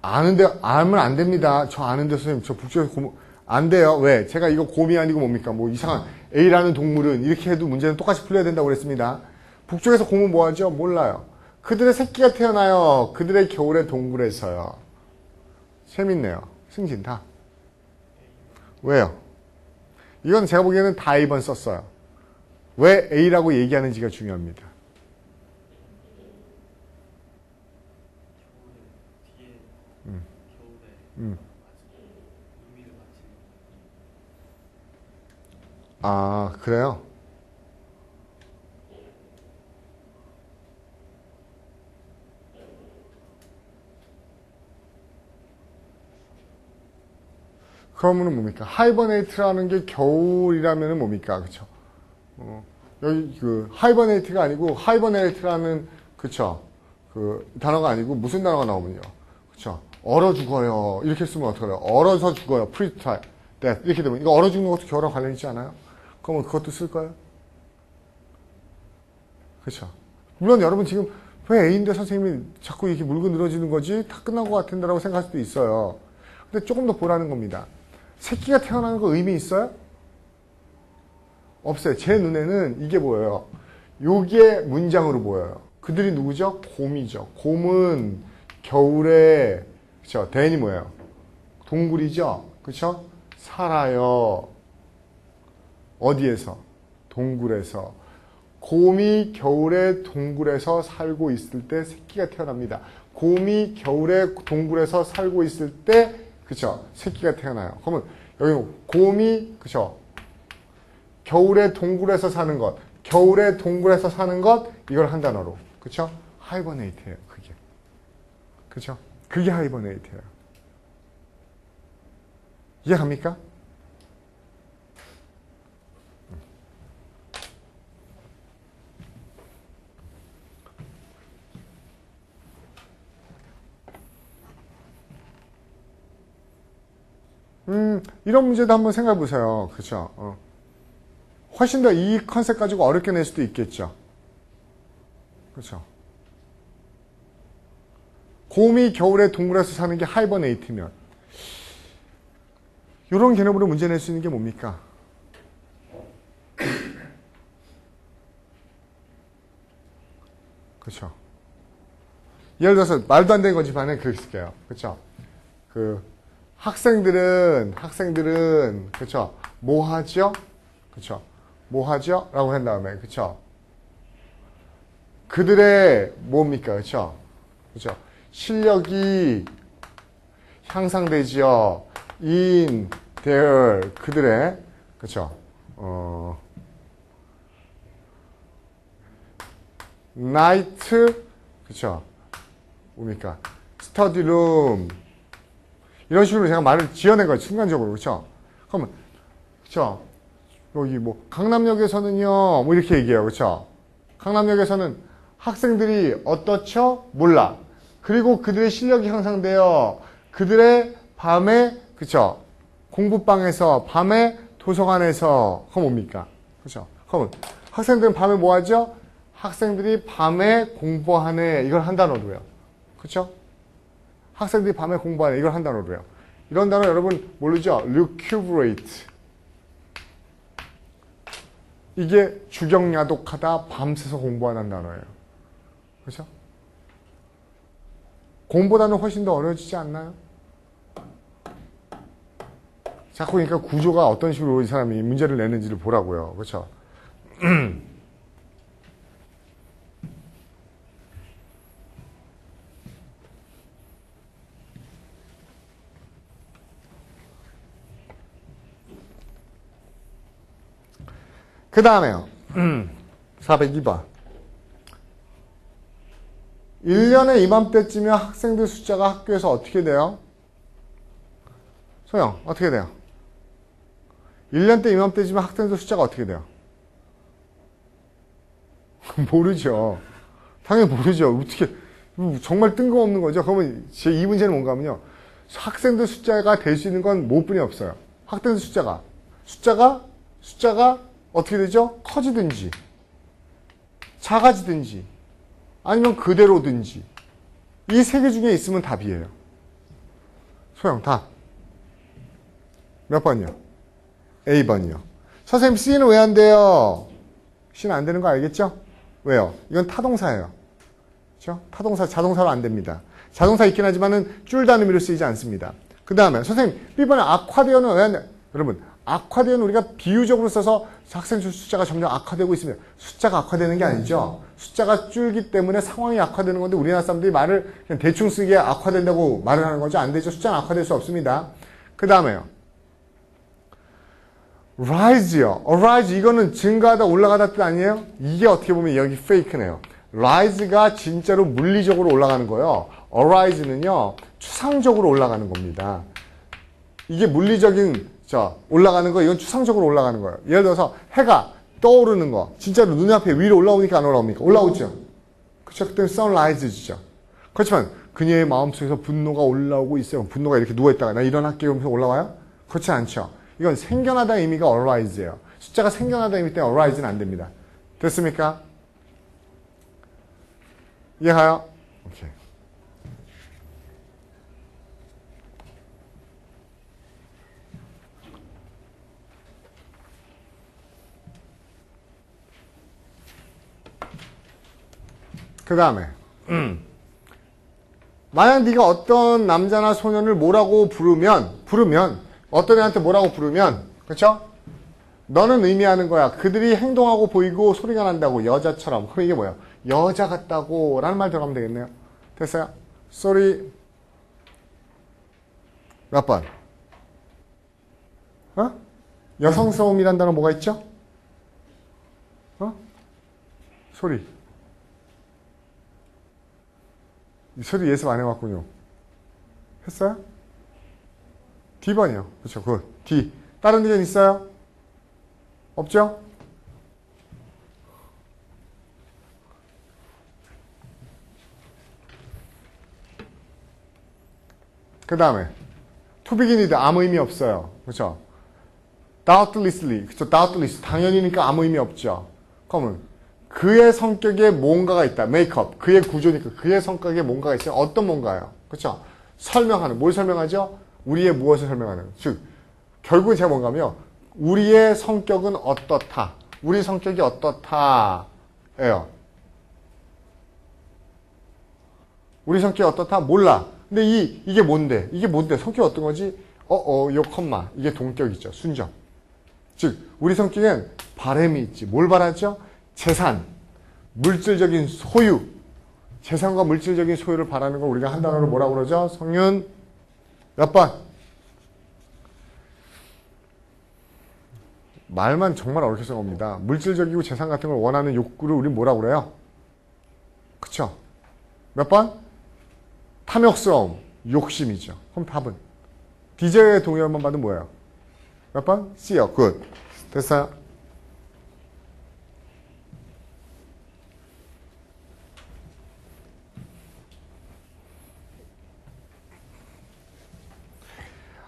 아는데 알면 안 됩니다. 저 아는데 선생님 저 북쪽에서 곰 안 돼요. 왜? 제가 이거 곰이 아니고 뭡니까? 뭐 이상한 A라는 동물은 이렇게 해도 문제는 똑같이 풀려야 된다고 그랬습니다. 북쪽에서 곰은 뭐하죠? 몰라요. 그들의 새끼가 태어나요. 그들의 겨울의 동굴에서요. 재밌네요. 승진 다. 왜요? 이건 제가 보기에는 다 A번 썼어요. 왜 A라고 얘기하는지가 중요합니다. 아, 그래요? 그러면은 뭡니까? 하이버네이트라는 게 겨울이라면은 뭡니까? 그쵸? 여기 그 하이버네이트가 아니고 하이버네이트라는 그쵸? 그 단어가 아니고 무슨 단어가 나오면요? 그쵸? 얼어 죽어요. 이렇게 쓰면 어떡해요? 얼어서 죽어요. freeze to death. 이렇게 되면 이거 얼어 죽는 것도 겨울하고 관련 있지 않아요? 그러면 그것도 쓸까요? 그쵸? 물론 여러분 지금 왜 A인데 선생님이 자꾸 이렇게 물고 늘어지는 거지? 다 끝난 것 같은데 라고 생각할 수도 있어요. 근데 조금 더 보라는 겁니다. 새끼가 태어나는 거 의미 있어요? 없어요. 제 눈에는 이게 보여요. 요게 문장으로 보여요. 그들이 누구죠? 곰이죠. 곰은 겨울에 그쵸? 대인이 뭐예요? 동굴이죠. 그쵸? 살아요. 어디에서? 동굴에서. 곰이 겨울에 동굴에서 살고 있을 때 새끼가 태어납니다. 곰이 겨울에 동굴에서 살고 있을 때 그쵸? 새끼가 태어나요. 그러면 여기 곰이 그쵸? 겨울에 동굴에서 사는 것, 겨울에 동굴에서 사는 것 이걸 한 단어로 그쵸? 하이버네이트예요. 그게 그쵸? 그게 하이버네이트예요. 이해갑니까? 이런 문제도 한번 생각해 보세요. 그쵸? 훨씬 더 이 컨셉 가지고 어렵게 낼 수도 있겠죠. 그쵸? 곰이 겨울에 동굴에서 사는 게 하이버네이트면 이런 개념으로 문제 낼 수 있는 게 뭡니까? 그렇죠. 예를 들어서 말도 안 되는 거지만은 그렇게 쓸게요. 그렇죠. 그 학생들은 그렇죠. 뭐 하죠? 그렇죠. 뭐 하죠? 라고 한 다음에 그렇죠. 그들의 뭡니까? 그렇죠. 그렇죠. 실력이 향상되지요. in their 그들의 그렇죠. night 그렇죠. 뭡니까? study room 이런 식으로 제가 말을 지어낸 거예요. 순간적으로 그렇죠. 그러면 그렇죠. 여기 뭐 강남역에서는요. 뭐 이렇게 얘기해요. 그렇죠. 강남역에서는 학생들이 어떻죠? 몰라. 그리고 그들의 실력이 향상되어 그들의 밤에 그쵸 공부방에서 밤에 도서관에서 그건 뭡니까? 그쵸? 그러면 학생들은 밤에 뭐 하죠? 학생들이 밤에 공부하네 이걸 한 단어로요. 그쵸? 학생들이 밤에 공부하네 이걸 한 단어로요. 이런 단어 여러분 모르죠? lucubrate 이게 주경야독하다 밤새서 공부하는 단어예요. 그렇죠? 공보다는 훨씬 더 어려워지지 않나요? 자꾸 그러니까 구조가 어떤 식으로 이 사람이 문제를 내는지를 보라고요. 그렇죠? 그 다음에요. 402번. 1년에 이맘때쯤이면 학생들 숫자가 학교에서 어떻게 돼요? 소영, 어떻게 돼요? 1년 때 이맘때쯤이면 학생들 숫자가 어떻게 돼요? 모르죠. 당연히 모르죠. 어떻게, 정말 뜬금없는 거죠. 그러면 제 2문제는 뭔가 하면요. 학생들 숫자가 될 수 있는 건 뭐뿐이 없어요. 학생들 숫자가 어떻게 되죠? 커지든지, 작아지든지, 아니면 그대로든지. 이 세 개 중에 있으면 답이에요. 소영, 답. 몇 번이요? A번이요. 선생님, C는 왜 안 돼요? C는 안 되는 거 알겠죠? 왜요? 이건 타동사예요. 그렇죠? 타동사, 자동사로 안 됩니다. 자동사 있긴 하지만은 줄 단위로 쓰이지 않습니다. 그 다음에, 선생님, B번에 악화되어는 왜 안 돼? 여러분, 악화되어는 우리가 비유적으로 써서 학생 숫자가 점점 악화되고 있습니다. 숫자가 악화되는 게 아니죠. 숫자가 줄기 때문에 상황이 악화되는 건데 우리나라 사람들이 말을 그냥 대충 쓰기에 악화된다고 말을 하는 거죠. 안 되죠. 숫자는 악화될 수 없습니다. 그 다음에요. rise요. rise 이거는 증가하다 올라가다 뜻 아니에요? 이게 어떻게 보면 여기 fake네요. rise가 진짜로 물리적으로 올라가는 거예요. arise는요. 추상적으로 올라가는 겁니다. 이게 물리적인 올라가는 거 이건 추상적으로 올라가는 거예요. 예를 들어서 해가 떠오르는 거 진짜로 눈앞에 위로 올라오니까 안 올라옵니까? 올라오죠. 그렇죠. 그때는 sunrise죠. 그렇지만 그녀의 마음속에서 분노가 올라오고 있어요. 분노가 이렇게 누워있다가 나 일어날게요 하면서 올라와요? 그렇지 않죠. 이건 생겨나다는 의미가 arise예요. 숫자가 생겨나다는 의미 때문에 arise는 안 됩니다. 됐습니까? 이해가요? 오케이. 그 다음에 만약 네가 어떤 남자나 소년을 뭐라고 부르면 어떤 애한테 뭐라고 부르면 그렇죠? 너는 의미하는 거야. 그들이 행동하고 보이고 소리가 난다고 여자처럼. 그럼 이게 뭐야? 여자 같다고 라는 말 들어가면 되겠네요. 됐어요? 소리 몇 번? 여성스러움이란 단어 뭐가 있죠? 소리. 소리 예습 안 해왔군요. 했어요? D번이요. 그렇죠. 그 D. 다른 의견 있어요? 없죠? 그 다음에 to begin with 아무 의미 없어요. 그렇죠? doubtlessly. 그렇죠? doubtless. 당연히니까 아무 의미 없죠. 그러면 그의 성격에 뭔가가 있다. 메이크업. 그의 구조니까 그의 성격에 뭔가가 있어요. 어떤 뭔가예요. 그렇죠? 설명하는. 뭘 설명하죠? 우리의 무엇을 설명하는. 즉 결국은 제가 뭔가 하면 우리의 성격은 어떻다. 우리 성격이 어떻다. 예요. 우리 성격이 어떻다? 몰라. 근데 이게 뭔데? 이게 뭔데? 성격이 어떤 거지? 요 컴마. 이게 동격이죠. 순정. 즉, 우리 성격엔 바람이 있지. 뭘 바라죠? 재산. 물질적인 소유. 재산과 물질적인 소유를 바라는 거 우리가 한 단어로 뭐라고 그러죠? 성윤 몇 번? 말만 정말 어렵게 써봅니다. 물질적이고 재산 같은 걸 원하는 욕구를 우리 뭐라고 그래요? 그쵸? 몇 번? 탐욕스러움, 욕심이죠. 그럼 답은? DJ의 동의어만 봐도 뭐예요? 몇 번? C요. 굿. 됐어요?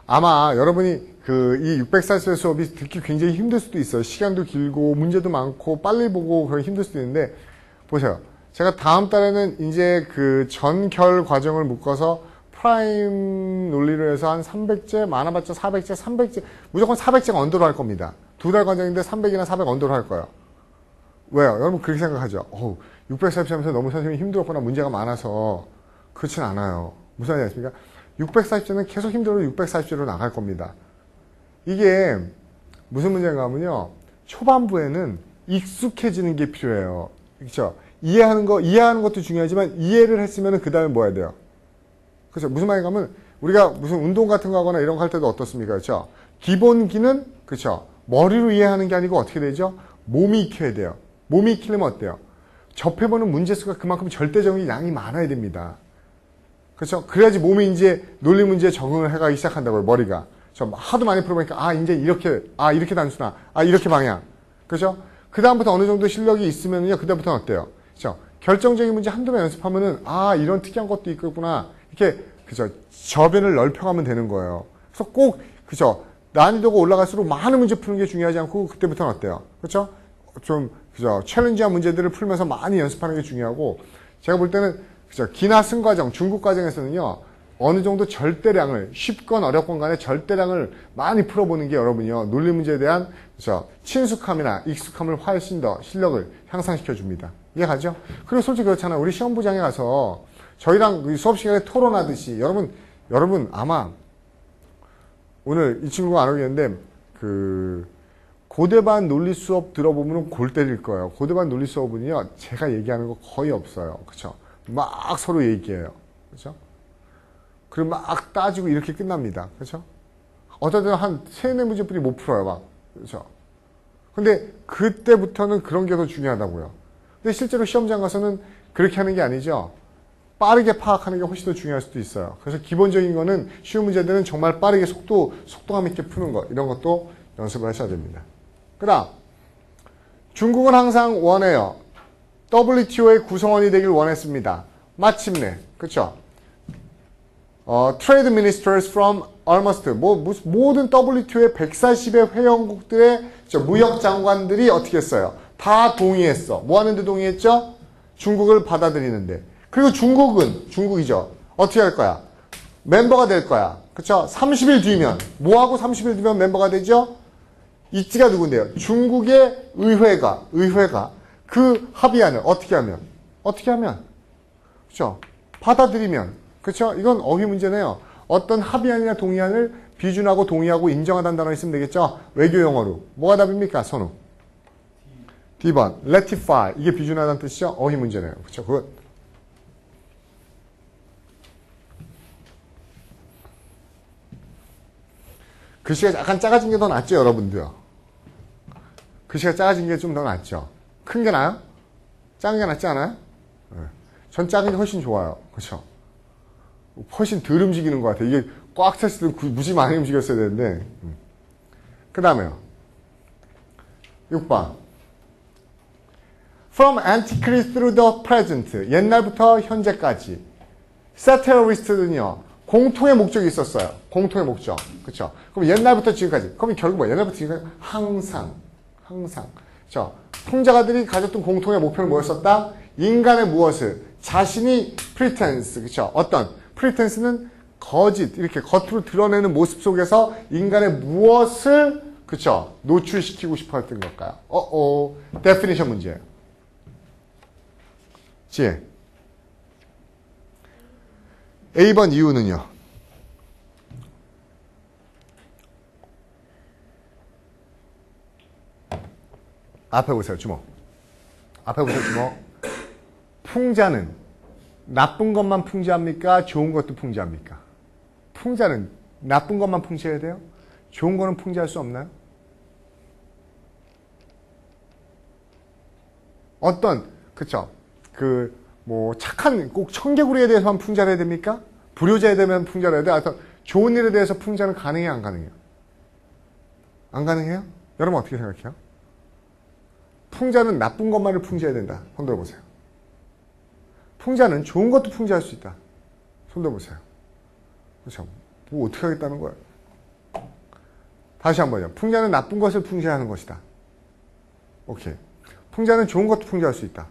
아마 여러분이 이 640의 수업이 듣기 굉장히 힘들 수도 있어요. 시간도 길고 문제도 많고 빨리 보고 그런 힘들 수도 있는데 보세요. 제가 다음 달에는 이제 그 전결 과정을 묶어서 프라임 논리로 해서 한 300제, 많아봤자 400제, 300제, 무조건 400제가 언더로 할 겁니다. 2달 과정인데 300이나 400 언더로 할 거예요. 왜요? 여러분 그렇게 생각하죠. 640 하면서 너무 선생님이 힘들었거나 문제가 많아서 그렇진 않아요. 무슨 말인지 아십니까? 640제는 계속 힘들어도 640제로 나갈 겁니다. 이게 무슨 문제인가 하면요. 초반부에는 익숙해지는 게 필요해요. 그렇죠? 이해하는 것도 중요하지만 이해를 했으면 그 다음에 뭐 해야 돼요? 그렇죠? 무슨 말인가 하면 우리가 무슨 운동 같은 거 하거나 이런 거 할 때도 어떻습니까? 그렇죠? 기본기는 그렇죠? 머리로 이해하는 게 아니고 어떻게 되죠? 몸이 익혀야 돼요. 몸이 익히려면 어때요? 접해보는 문제수가 그만큼 절대적인 양이 많아야 됩니다. 그렇죠? 그래야지 몸이 이제 논리 문제에 적응을 해가기 시작한다고요, 머리가. 하도 많이 풀어보니까, 이제 이렇게 단순화, 이렇게 방향. 그렇죠? 그다음부터 어느 정도 실력이 있으면요, 그다음부터는 어때요? 그렇죠? 결정적인 문제 한두 번 연습하면은, 이런 특이한 것도 있겠구나. 이렇게, 그죠? 저변을 넓혀가면 되는 거예요. 그래서 꼭, 그죠? 난이도가 올라갈수록 많은 문제 푸는 게 중요하지 않고, 그때부터는 어때요? 그렇죠? 그죠? 챌린지한 문제들을 풀면서 많이 연습하는 게 중요하고, 제가 볼 때는, 그죠? 기나 승과정, 중국 과정에서는요, 어느 정도 절대량을, 쉽건 어렵건 간에 절대량을 많이 풀어보는 게 여러분이요, 논리 문제에 대한, 그죠? 친숙함이나 익숙함을 훨씬 더 실력을 향상시켜 줍니다. 이해가죠? 그리고 솔직히 그렇잖아요. 우리 시험부장에 가서 저희랑 수업 시간에 토론하듯이, 여러분 아마, 오늘 이 친구가 안 오겠는데, 고대반 논리 수업 들어보면 골 때릴 거예요. 고대반 논리 수업은요, 제가 얘기하는 거 거의 없어요. 그쵸? 막 서로 얘기해요. 그쵸? 그리고 막 따지고 이렇게 끝납니다. 그쵸? 어떨 때는 한 3-4문제 뿐이 못 풀어요, 막. 그쵸? 근데 그때부터는 그런 게 더 중요하다고요. 근데 실제로 시험장 가서는 그렇게 하는 게 아니죠. 빠르게 파악하는 게 훨씬 더 중요할 수도 있어요. 그래서 기본적인 거는 쉬운 문제들은 정말 빠르게 속도감 있게 푸는 거, 이런 것도 연습을 하셔야 됩니다. 그 다음, 중국은 항상 원해요. WTO의 구성원이 되길 원했습니다. 마침내, 그쵸? Trade Ministers from almost, 모든 WTO의 140의 회원국들의 무역 장관들이 어떻게 했어요? 다 동의했어. 뭐 하는데 동의했죠? 중국을 받아들이는데. 그리고 중국이죠. 어떻게 할 거야? 멤버가 될 거야. 그쵸? 30일 뒤면, 뭐하고 30일 뒤면 멤버가 되죠? 이지가 누군데요? 중국의 의회가 그 합의안을 어떻게 하면? 그쵸? 받아들이면. 그쵸? 이건 어휘 문제네요. 어떤 합의안이나 동의안을 비준하고 동의하고 인정하다는 단어 있으면 되겠죠? 외교 용어로. 뭐가 답입니까? 선우. D번. ratify. 이게 비준하다는 뜻이죠? 어휘 문제네요. 그쵸? 굿. 글씨가 약간 작아진 게 더 낫죠, 여러분들? 글씨가 작아진 게 좀 더 낫죠? 큰 게 나아요? 작은 게 낫지 않아요? 네. 전 작은 게 훨씬 좋아요. 그쵸? 훨씬 덜 움직이는 것 같아요. 이게 꽉 찼을 때 무지 많이 움직였어야 되는데. 그 다음에요. 6번. From antiquity through the present. 옛날부터 현재까지. Satirist는요. 공통의 목적이 있었어요. 공통의 목적. 그쵸? 그럼 옛날부터 지금까지. 그럼 결국 뭐야? 옛날부터 지금까지 항상. 그쵸? 통자가들이 가졌던 공통의 목표는 뭐였었다? 인간의 무엇을? 자신이 pretense. 그쵸? 어떤? pretense는 거짓, 이렇게 겉으로 드러내는 모습 속에서 인간의 무엇을, 그쵸, 노출시키고 싶어 했던 걸까요? 데피니션 문제예요. 지혜. A번 이유는요. 앞에 보세요, 주먹. 앞에 보세요, 주먹. 풍자는 나쁜 것만 풍자합니까? 좋은 것도 풍자합니까? 풍자는 나쁜 것만 풍자해야 돼요? 좋은 거는 풍자할 수 없나요? 어떤, 그쵸? 착한, 꼭 청개구리에 대해서만 풍자를 해야 됩니까? 불효자에 대해서만 풍자를 해야 돼요? 하여튼, 좋은 일에 대해서 풍자는 가능해요, 안 가능해요? 안 가능해요? 여러분 어떻게 생각해요? 풍자는 나쁜 것만을 풍자해야 된다. 손 들어보세요. 풍자는 좋은 것도 풍자할 수 있다. 손 들어보세요. 그렇죠? 뭐 어떻게 하겠다는 거예요? 다시 한번요. 풍자는 나쁜 것을 풍자하는 것이다. 오케이. 풍자는 좋은 것도 풍자할 수 있다.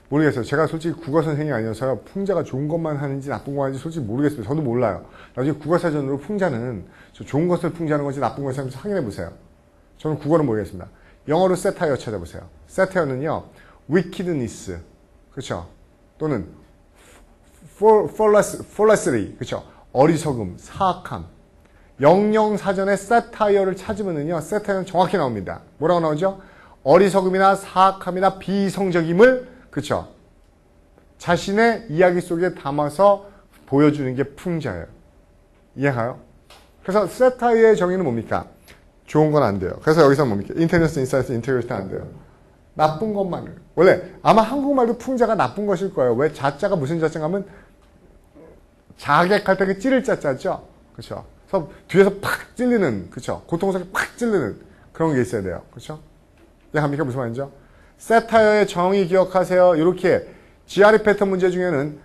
모르겠어요. 제가 솔직히 국어 선생님이 아니어서요. 풍자가 좋은 것만 하는지 나쁜 거 하는지 솔직히 모르겠어요. 저도 몰라요. 나중에 국어사전으로 풍자는 좋은 것을 풍자하는 건지 나쁜 것을 하는지 확인해 보세요. 저는 국어는 모르겠습니다. 영어로 세타이어 찾아보세요. 세타이어는요. wickedness, 그렇죠? 또는 foolishly, 그렇죠? 어리석음, 사악함. 영영사전에 세타이어를 찾으면은요. 세타이어는 정확히 나옵니다. 뭐라고 나오죠? 어리석음이나 사악함이나 비이성적임을, 그렇죠? 자신의 이야기 속에 담아서 보여주는 게 풍자예요. 이해가요? 그래서 세타이어의 정의는 뭡니까? 좋은 건 안 돼요. 그래서 여기서 뭡니까? 인테리어스, 인사이트, 인테리어스 안 돼요. 나쁜 것만을. 원래 아마 한국말도 풍자가 나쁜 것일 거예요. 왜? 자자가 무슨 자자가 하면 자객할 때 그 찌를 자자죠. 그렇죠? 그래서 뒤에서 팍 찔리는, 그렇죠? 고통스럽게 팍 찔리는 그런 게 있어야 돼요. 그렇죠? 이해합니까? 무슨 말인지요? 세타이어의 정의 기억하세요. 이렇게 GRE 패턴 문제 중에는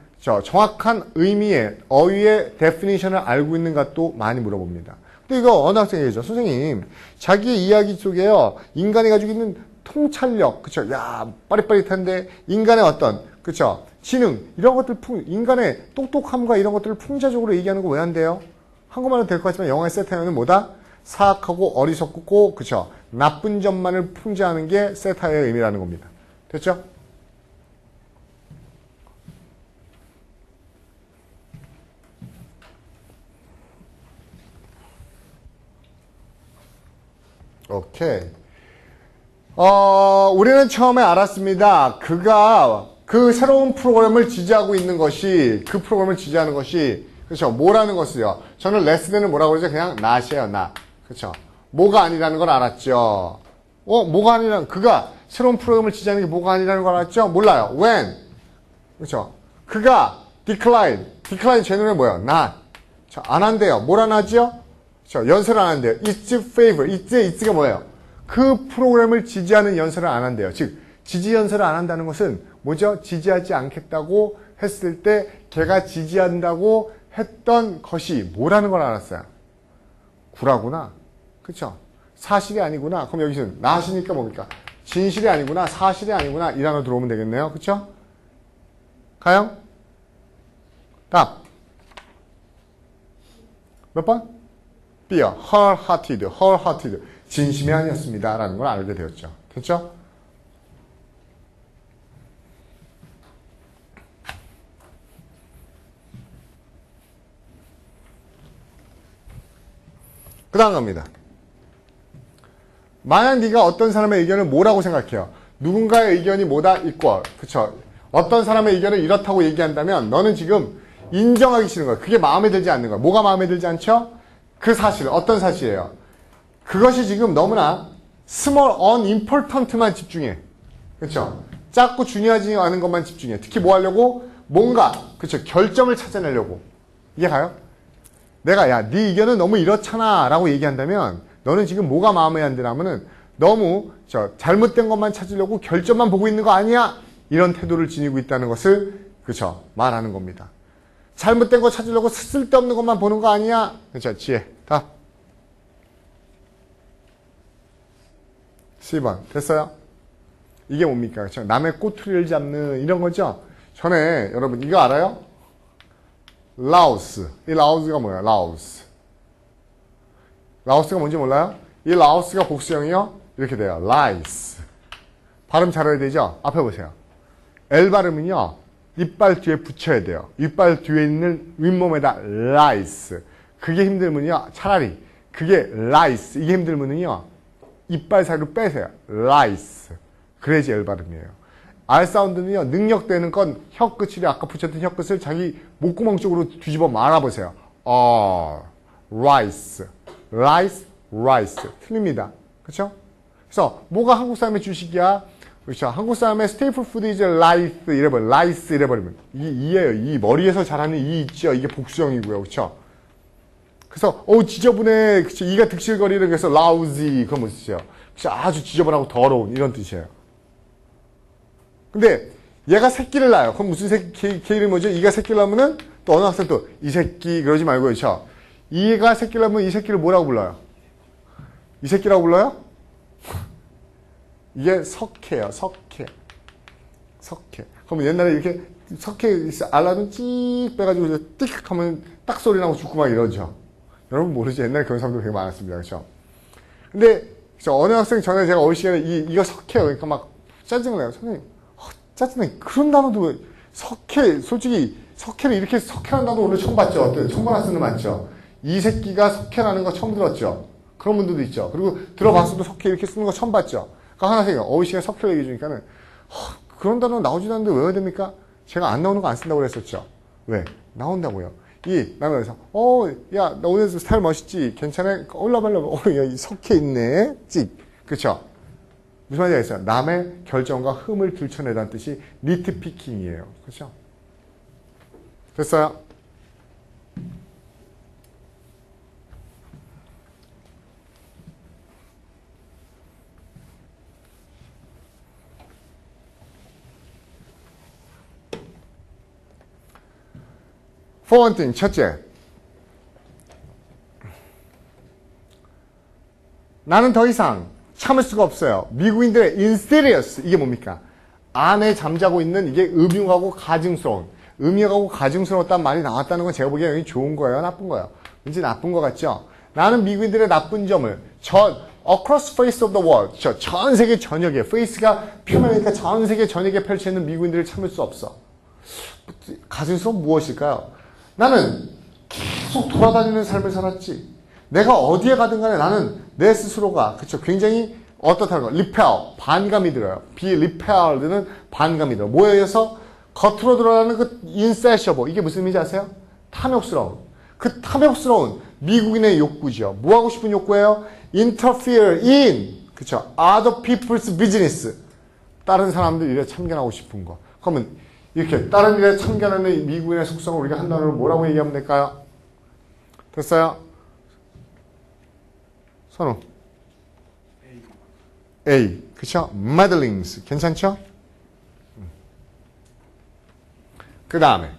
정확한 의미의 어휘의 데피니션을 알고 있는가 또 많이 물어봅니다. 근데 이거 어느 학생이 얘기죠. 선생님, 자기의 이야기 속에요. 인간이 가지고 있는 통찰력, 그쵸? 야, 빠릿빠릿한데, 인간의 어떤, 그쵸? 지능, 이런 것들, 인간의 똑똑함과 이런 것들을 풍자적으로 얘기하는 거 왜 안 돼요? 한국말은 될 것 같지만 영어의 세타이어는 뭐다? 사악하고 어리석고, 그쵸? 나쁜 점만을 풍자하는 게 세타이어의 의미라는 겁니다. 됐죠? 오케이. 우리는 처음에 알았습니다. 그가 그 새로운 프로그램을 지지하고 있는 것이, 그 프로그램을 지지하는 것이, 그렇죠. 뭐라는 것을요. 저는 레슨에는 뭐라고 그러죠? 그냥 not이에요, not. 그렇죠. 뭐가 아니라는 걸 알았죠. 뭐가 아니라는, 그가 새로운 프로그램을 지지하는 게 뭐가 아니라는 걸 알았죠? 몰라요. when. 그렇죠. 그가 decline 제 눈에 뭐예요? not. 안 한대요. 뭘 안 하죠? 그렇죠. 연설을 안 한대요. It's favor. It's, 가 뭐예요? 그 프로그램을 지지하는 연설을 안 한대요. 즉, 지지 연설을 안 한다는 것은 뭐죠? 지지하지 않겠다고 했을 때 걔가 지지한다고 했던 것이 뭐라는 걸 알았어요. 구라구나. 그렇죠? 사실이 아니구나. 그럼 여기서는 나시니까 뭡니까? 진실이 아니구나. 사실이 아니구나. 이 단어 들어오면 되겠네요. 그렇죠? 가영? 답. 몇 번? B요. wholehearted. 진심이 아니었습니다. 라는 걸 알게 되었죠. 됐죠? 그 다음 갑니다. 만약 네가 어떤 사람의 의견을 뭐라고 생각해요? 누군가의 의견이 뭐다? equal. 그쵸? 어떤 사람의 의견을 이렇다고 얘기한다면 너는 지금 인정하기 싫은 거야. 그게 마음에 들지 않는 거야. 뭐가 마음에 들지 않죠? 그 사실. 어떤 사실이에요? 그것이 지금 너무나 small, unimportant만 집중해. 그쵸? 작고 중요하지 않은 것만 집중해. 특히 뭐 하려고? 뭔가, 그쵸? 결점을 찾아내려고. 이해가요? 내가, 야, 네 의견은 너무 이렇잖아. 라고 얘기한다면, 너는 지금 뭐가 마음에 안 드냐면은, 너무, 잘못된 것만 찾으려고 결점만 보고 있는 거 아니야? 이런 태도를 지니고 있다는 것을, 그쵸? 말하는 겁니다. 잘못된 거 찾으려고 쓸데없는 것만 보는 거 아니야? 그쵸? 지혜. 답. C번. 됐어요? 이게 뭡니까? 그쵸? 남의 꼬투리를 잡는 이런 거죠? 전에, 여러분, 이거 알아요? 라오스. 이 라오스가 뭐야? 라오스. 라오스가 뭔지 몰라요? 이 라오스가 복수형이요. 이렇게 돼요. 라이스. 발음 잘해야 되죠? 앞에 보세요. L 발음은요. 이빨 뒤에 붙여야 돼요. 이빨 뒤에 있는 윗몸에다 라이스. 그게 힘들면요. 차라리 그게 라이스. 이게 힘들면요. 이빨 사이로 빼세요. 라이스. 그래야지 L 발음이에요. R 사운드는요. 능력되는 건 혀 끝이 아까 붙였던 혀 끝을 자기 목구멍 쪽으로 뒤집어 말아보세요. 라이스. 라이스. 라이스. 틀립니다. 그렇죠? 그래서 뭐가 한국 사람의 주식이야? 그렇죠. 한국 사람의 스테이플 푸드 이제 라이스 이래버리면 라이스 이래버리면 이예요. 이 머리에서 자라는 이 있죠. 이게 복수형이고요. 그렇죠? 그래서 지저분해. 그쵸? 이가 득실거리는 그래서 라우지 그건 무슨 뜻이에요? 그쵸? 아주 지저분하고 더러운 이런 뜻이에요. 근데 얘가 새끼를 낳아요. 그럼 무슨 새끼 이름이 뭐죠? 이가 새끼를 낳으면은 또 어느 학생 또 이 새끼 그러지 말고요. 그렇죠? 이가 새끼를 낳으면 이 새끼를 뭐라고 불러요? 이 새끼라고 불러요? 이게 석회예요. 석회. 석회. 그러면 옛날에 이렇게 석회 알라면 찌익 빼가지고 띡 하면 딱 소리 나고 죽고 막 이러죠. 여러분 모르죠? 옛날에 그런 사람들 되게 많았습니다. 그렇죠? 근데 어느 학생 전에 제가 어느 시간에 이거 석회요. 그러니까 막 짜증을 내요. 선생님 짜증나. 그런 단어도 석회 솔직히 석회를 이렇게 석회라는 단어 오늘 처음 봤죠? 처음 봤으면 맞죠? 이 새끼가 석회라는 거 처음 들었죠? 그런 분들도 있죠. 그리고 들어봤어도 석회 이렇게 쓰는 거 처음 봤죠? 그러니까 하나 생각해요. 어휘 시간에 석회를 얘기해 주니까는 그런 단어 나오지도 않는데 왜 외워야 됩니까? 제가 안 나오는 거 안 쓴다고 그랬었죠. 왜? 나온다고요. 나는 그래서 야, 너 오늘 스타일 멋있지? 괜찮아? 올라발라봐. 야, 이 석회 있네. 찍. 그쵸? 무슨 말인지 알겠어요? 남의 결정과 흠을 들춰내다는 뜻이 니트피킹이에요. 그쵸? 됐어요? For one thing, 첫째. 나는 더 이상 참을 수가 없어요. 미국인들의 insidious, 이게 뭡니까? 안에 잠자고 있는 이게 음흉하고 가증스러운, 음흉하고 가증스러웠다는 말이 나왔다는 건 제가 보기에 좋은 거예요? 나쁜 거예요? 왠지 나쁜 거 같죠? 나는 미국인들의 나쁜 점을 across face of the world, 전 세계 전역에, face가 표면이니까 전 세계 전역에 펼쳐있는 미국인들을 참을 수 없어. 가증스러운 무엇일까요? 나는 계속 돌아다니는 삶을 살았지. 내가 어디에 가든 간에 나는 내 스스로가 굉장히 어떻다는 거 repel, 반감이 들어요. be repelled는 반감이 들어요. 뭐에 의해서? 겉으로 드러나는 그 insatiable, 이게 무슨 의미인지 아세요? 탐욕스러운. 그 탐욕스러운 미국인의 욕구죠. 뭐 하고 싶은 욕구예요? interfere in, other people's business. 다른 사람들 일에 참견하고 싶은 거. 그러면 이렇게 다른 일에 참견하는 미국인의 속성을 우리가 한 단어로 뭐라고 얘기하면 될까요? 됐어요? 선우. A. 그쵸? meddlings. 괜찮죠? 그 다음에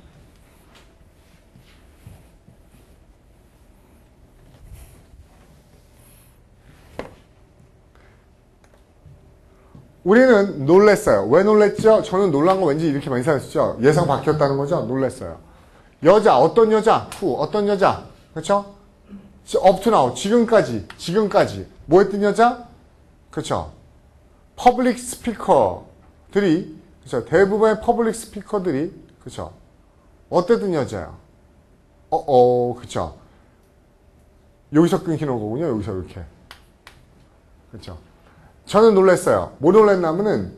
우리는 놀랬어요. 왜 놀랬죠? 저는 놀란 거 왠지 이렇게 많이 생각했죠. 예상 바뀌었다는 거죠. 놀랬어요. 여자, 어떤 여자? 어떤 여자? 그렇죠? up to now, 지금까지 뭐 했던 여자? 그렇죠? 퍼블릭 스피커들이, 그렇죠? 대부분의 퍼블릭 스피커들이, 그렇죠? 어땠던 여자예요? 그렇죠? 여기서 끊기는 거군요. 여기서 이렇게. 그렇죠? 저는 놀랐어요. 뭐 놀랐냐면은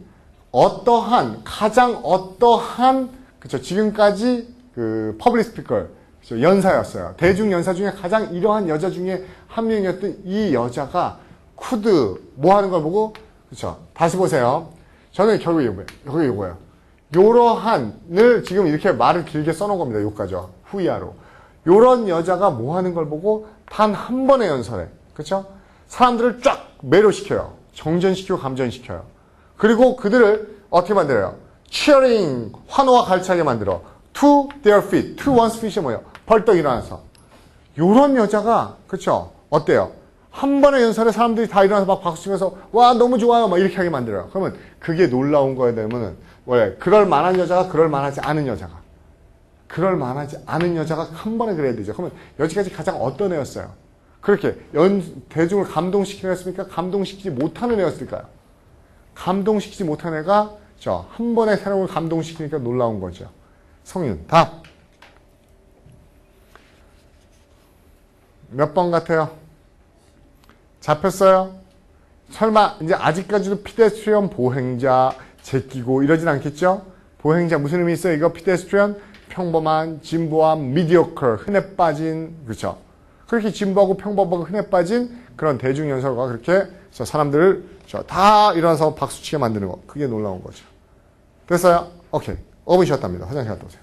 가장 어떠한 그쵸 지금까지 그 퍼블릭 스피커 그쵸 연사였어요. 대중 연사 중에 가장 이러한 여자 중에 한 명이었던 이 여자가 쿠드 뭐 하는 걸 보고 그쵸 다시 보세요. 저는 결국 이거예요. 요러한을 지금 이렇게 말을 길게 써놓은 겁니다. 요까죠. 후이하로. 요런 여자가 뭐 하는 걸 보고 단 한 번의 연설에 그쵸 사람들을 쫙 매료시켜요. 정전시키고 감전시켜요. 그리고 그들을 어떻게 만들어요? cheering, 환호와 갈차게 만들어. to their feet, to one's feet이 뭐예요? 벌떡 일어나서. 요런 여자가, 그쵸? 어때요? 한 번의 연설에 사람들이 다 일어나서 막 박수 치면서, 와, 너무 좋아요. 막 이렇게 하게 만들어요. 그러면 그게 놀라운 거에 되면은, 원래, 그럴 만한 여자가 그럴 만하지 않은 여자가. 그럴 만하지 않은 여자가 한 번에 그래야 되죠. 그러면 여지까지 가장 어떤 애였어요? 그렇게 대중을 감동시키는 애였습니까? 감동시키지 못하는 애였을까요? 감동시키지 못한 애가 한 번에 새로운 걸 감동시키니까 놀라운 거죠. 성윤, 답. 몇 번 같아요? 잡혔어요? 설마 이제 아직까지도 피데스트리언 보행자 제끼고 이러진 않겠죠? 보행자 무슨 의미 있어요? 이거 피데스트리언 평범한, 진보한, 미디어컬, 흔해 빠진, 그렇죠? 그렇게 진보하고 평범하고 흔해 빠진 그런 대중연설과 그렇게 사람들을 다 일어나서 박수치게 만드는 거. 그게 놀라운 거죠. 됐어요? 오케이. 5분 쉬었답니다. 화장실 갔다 오세요.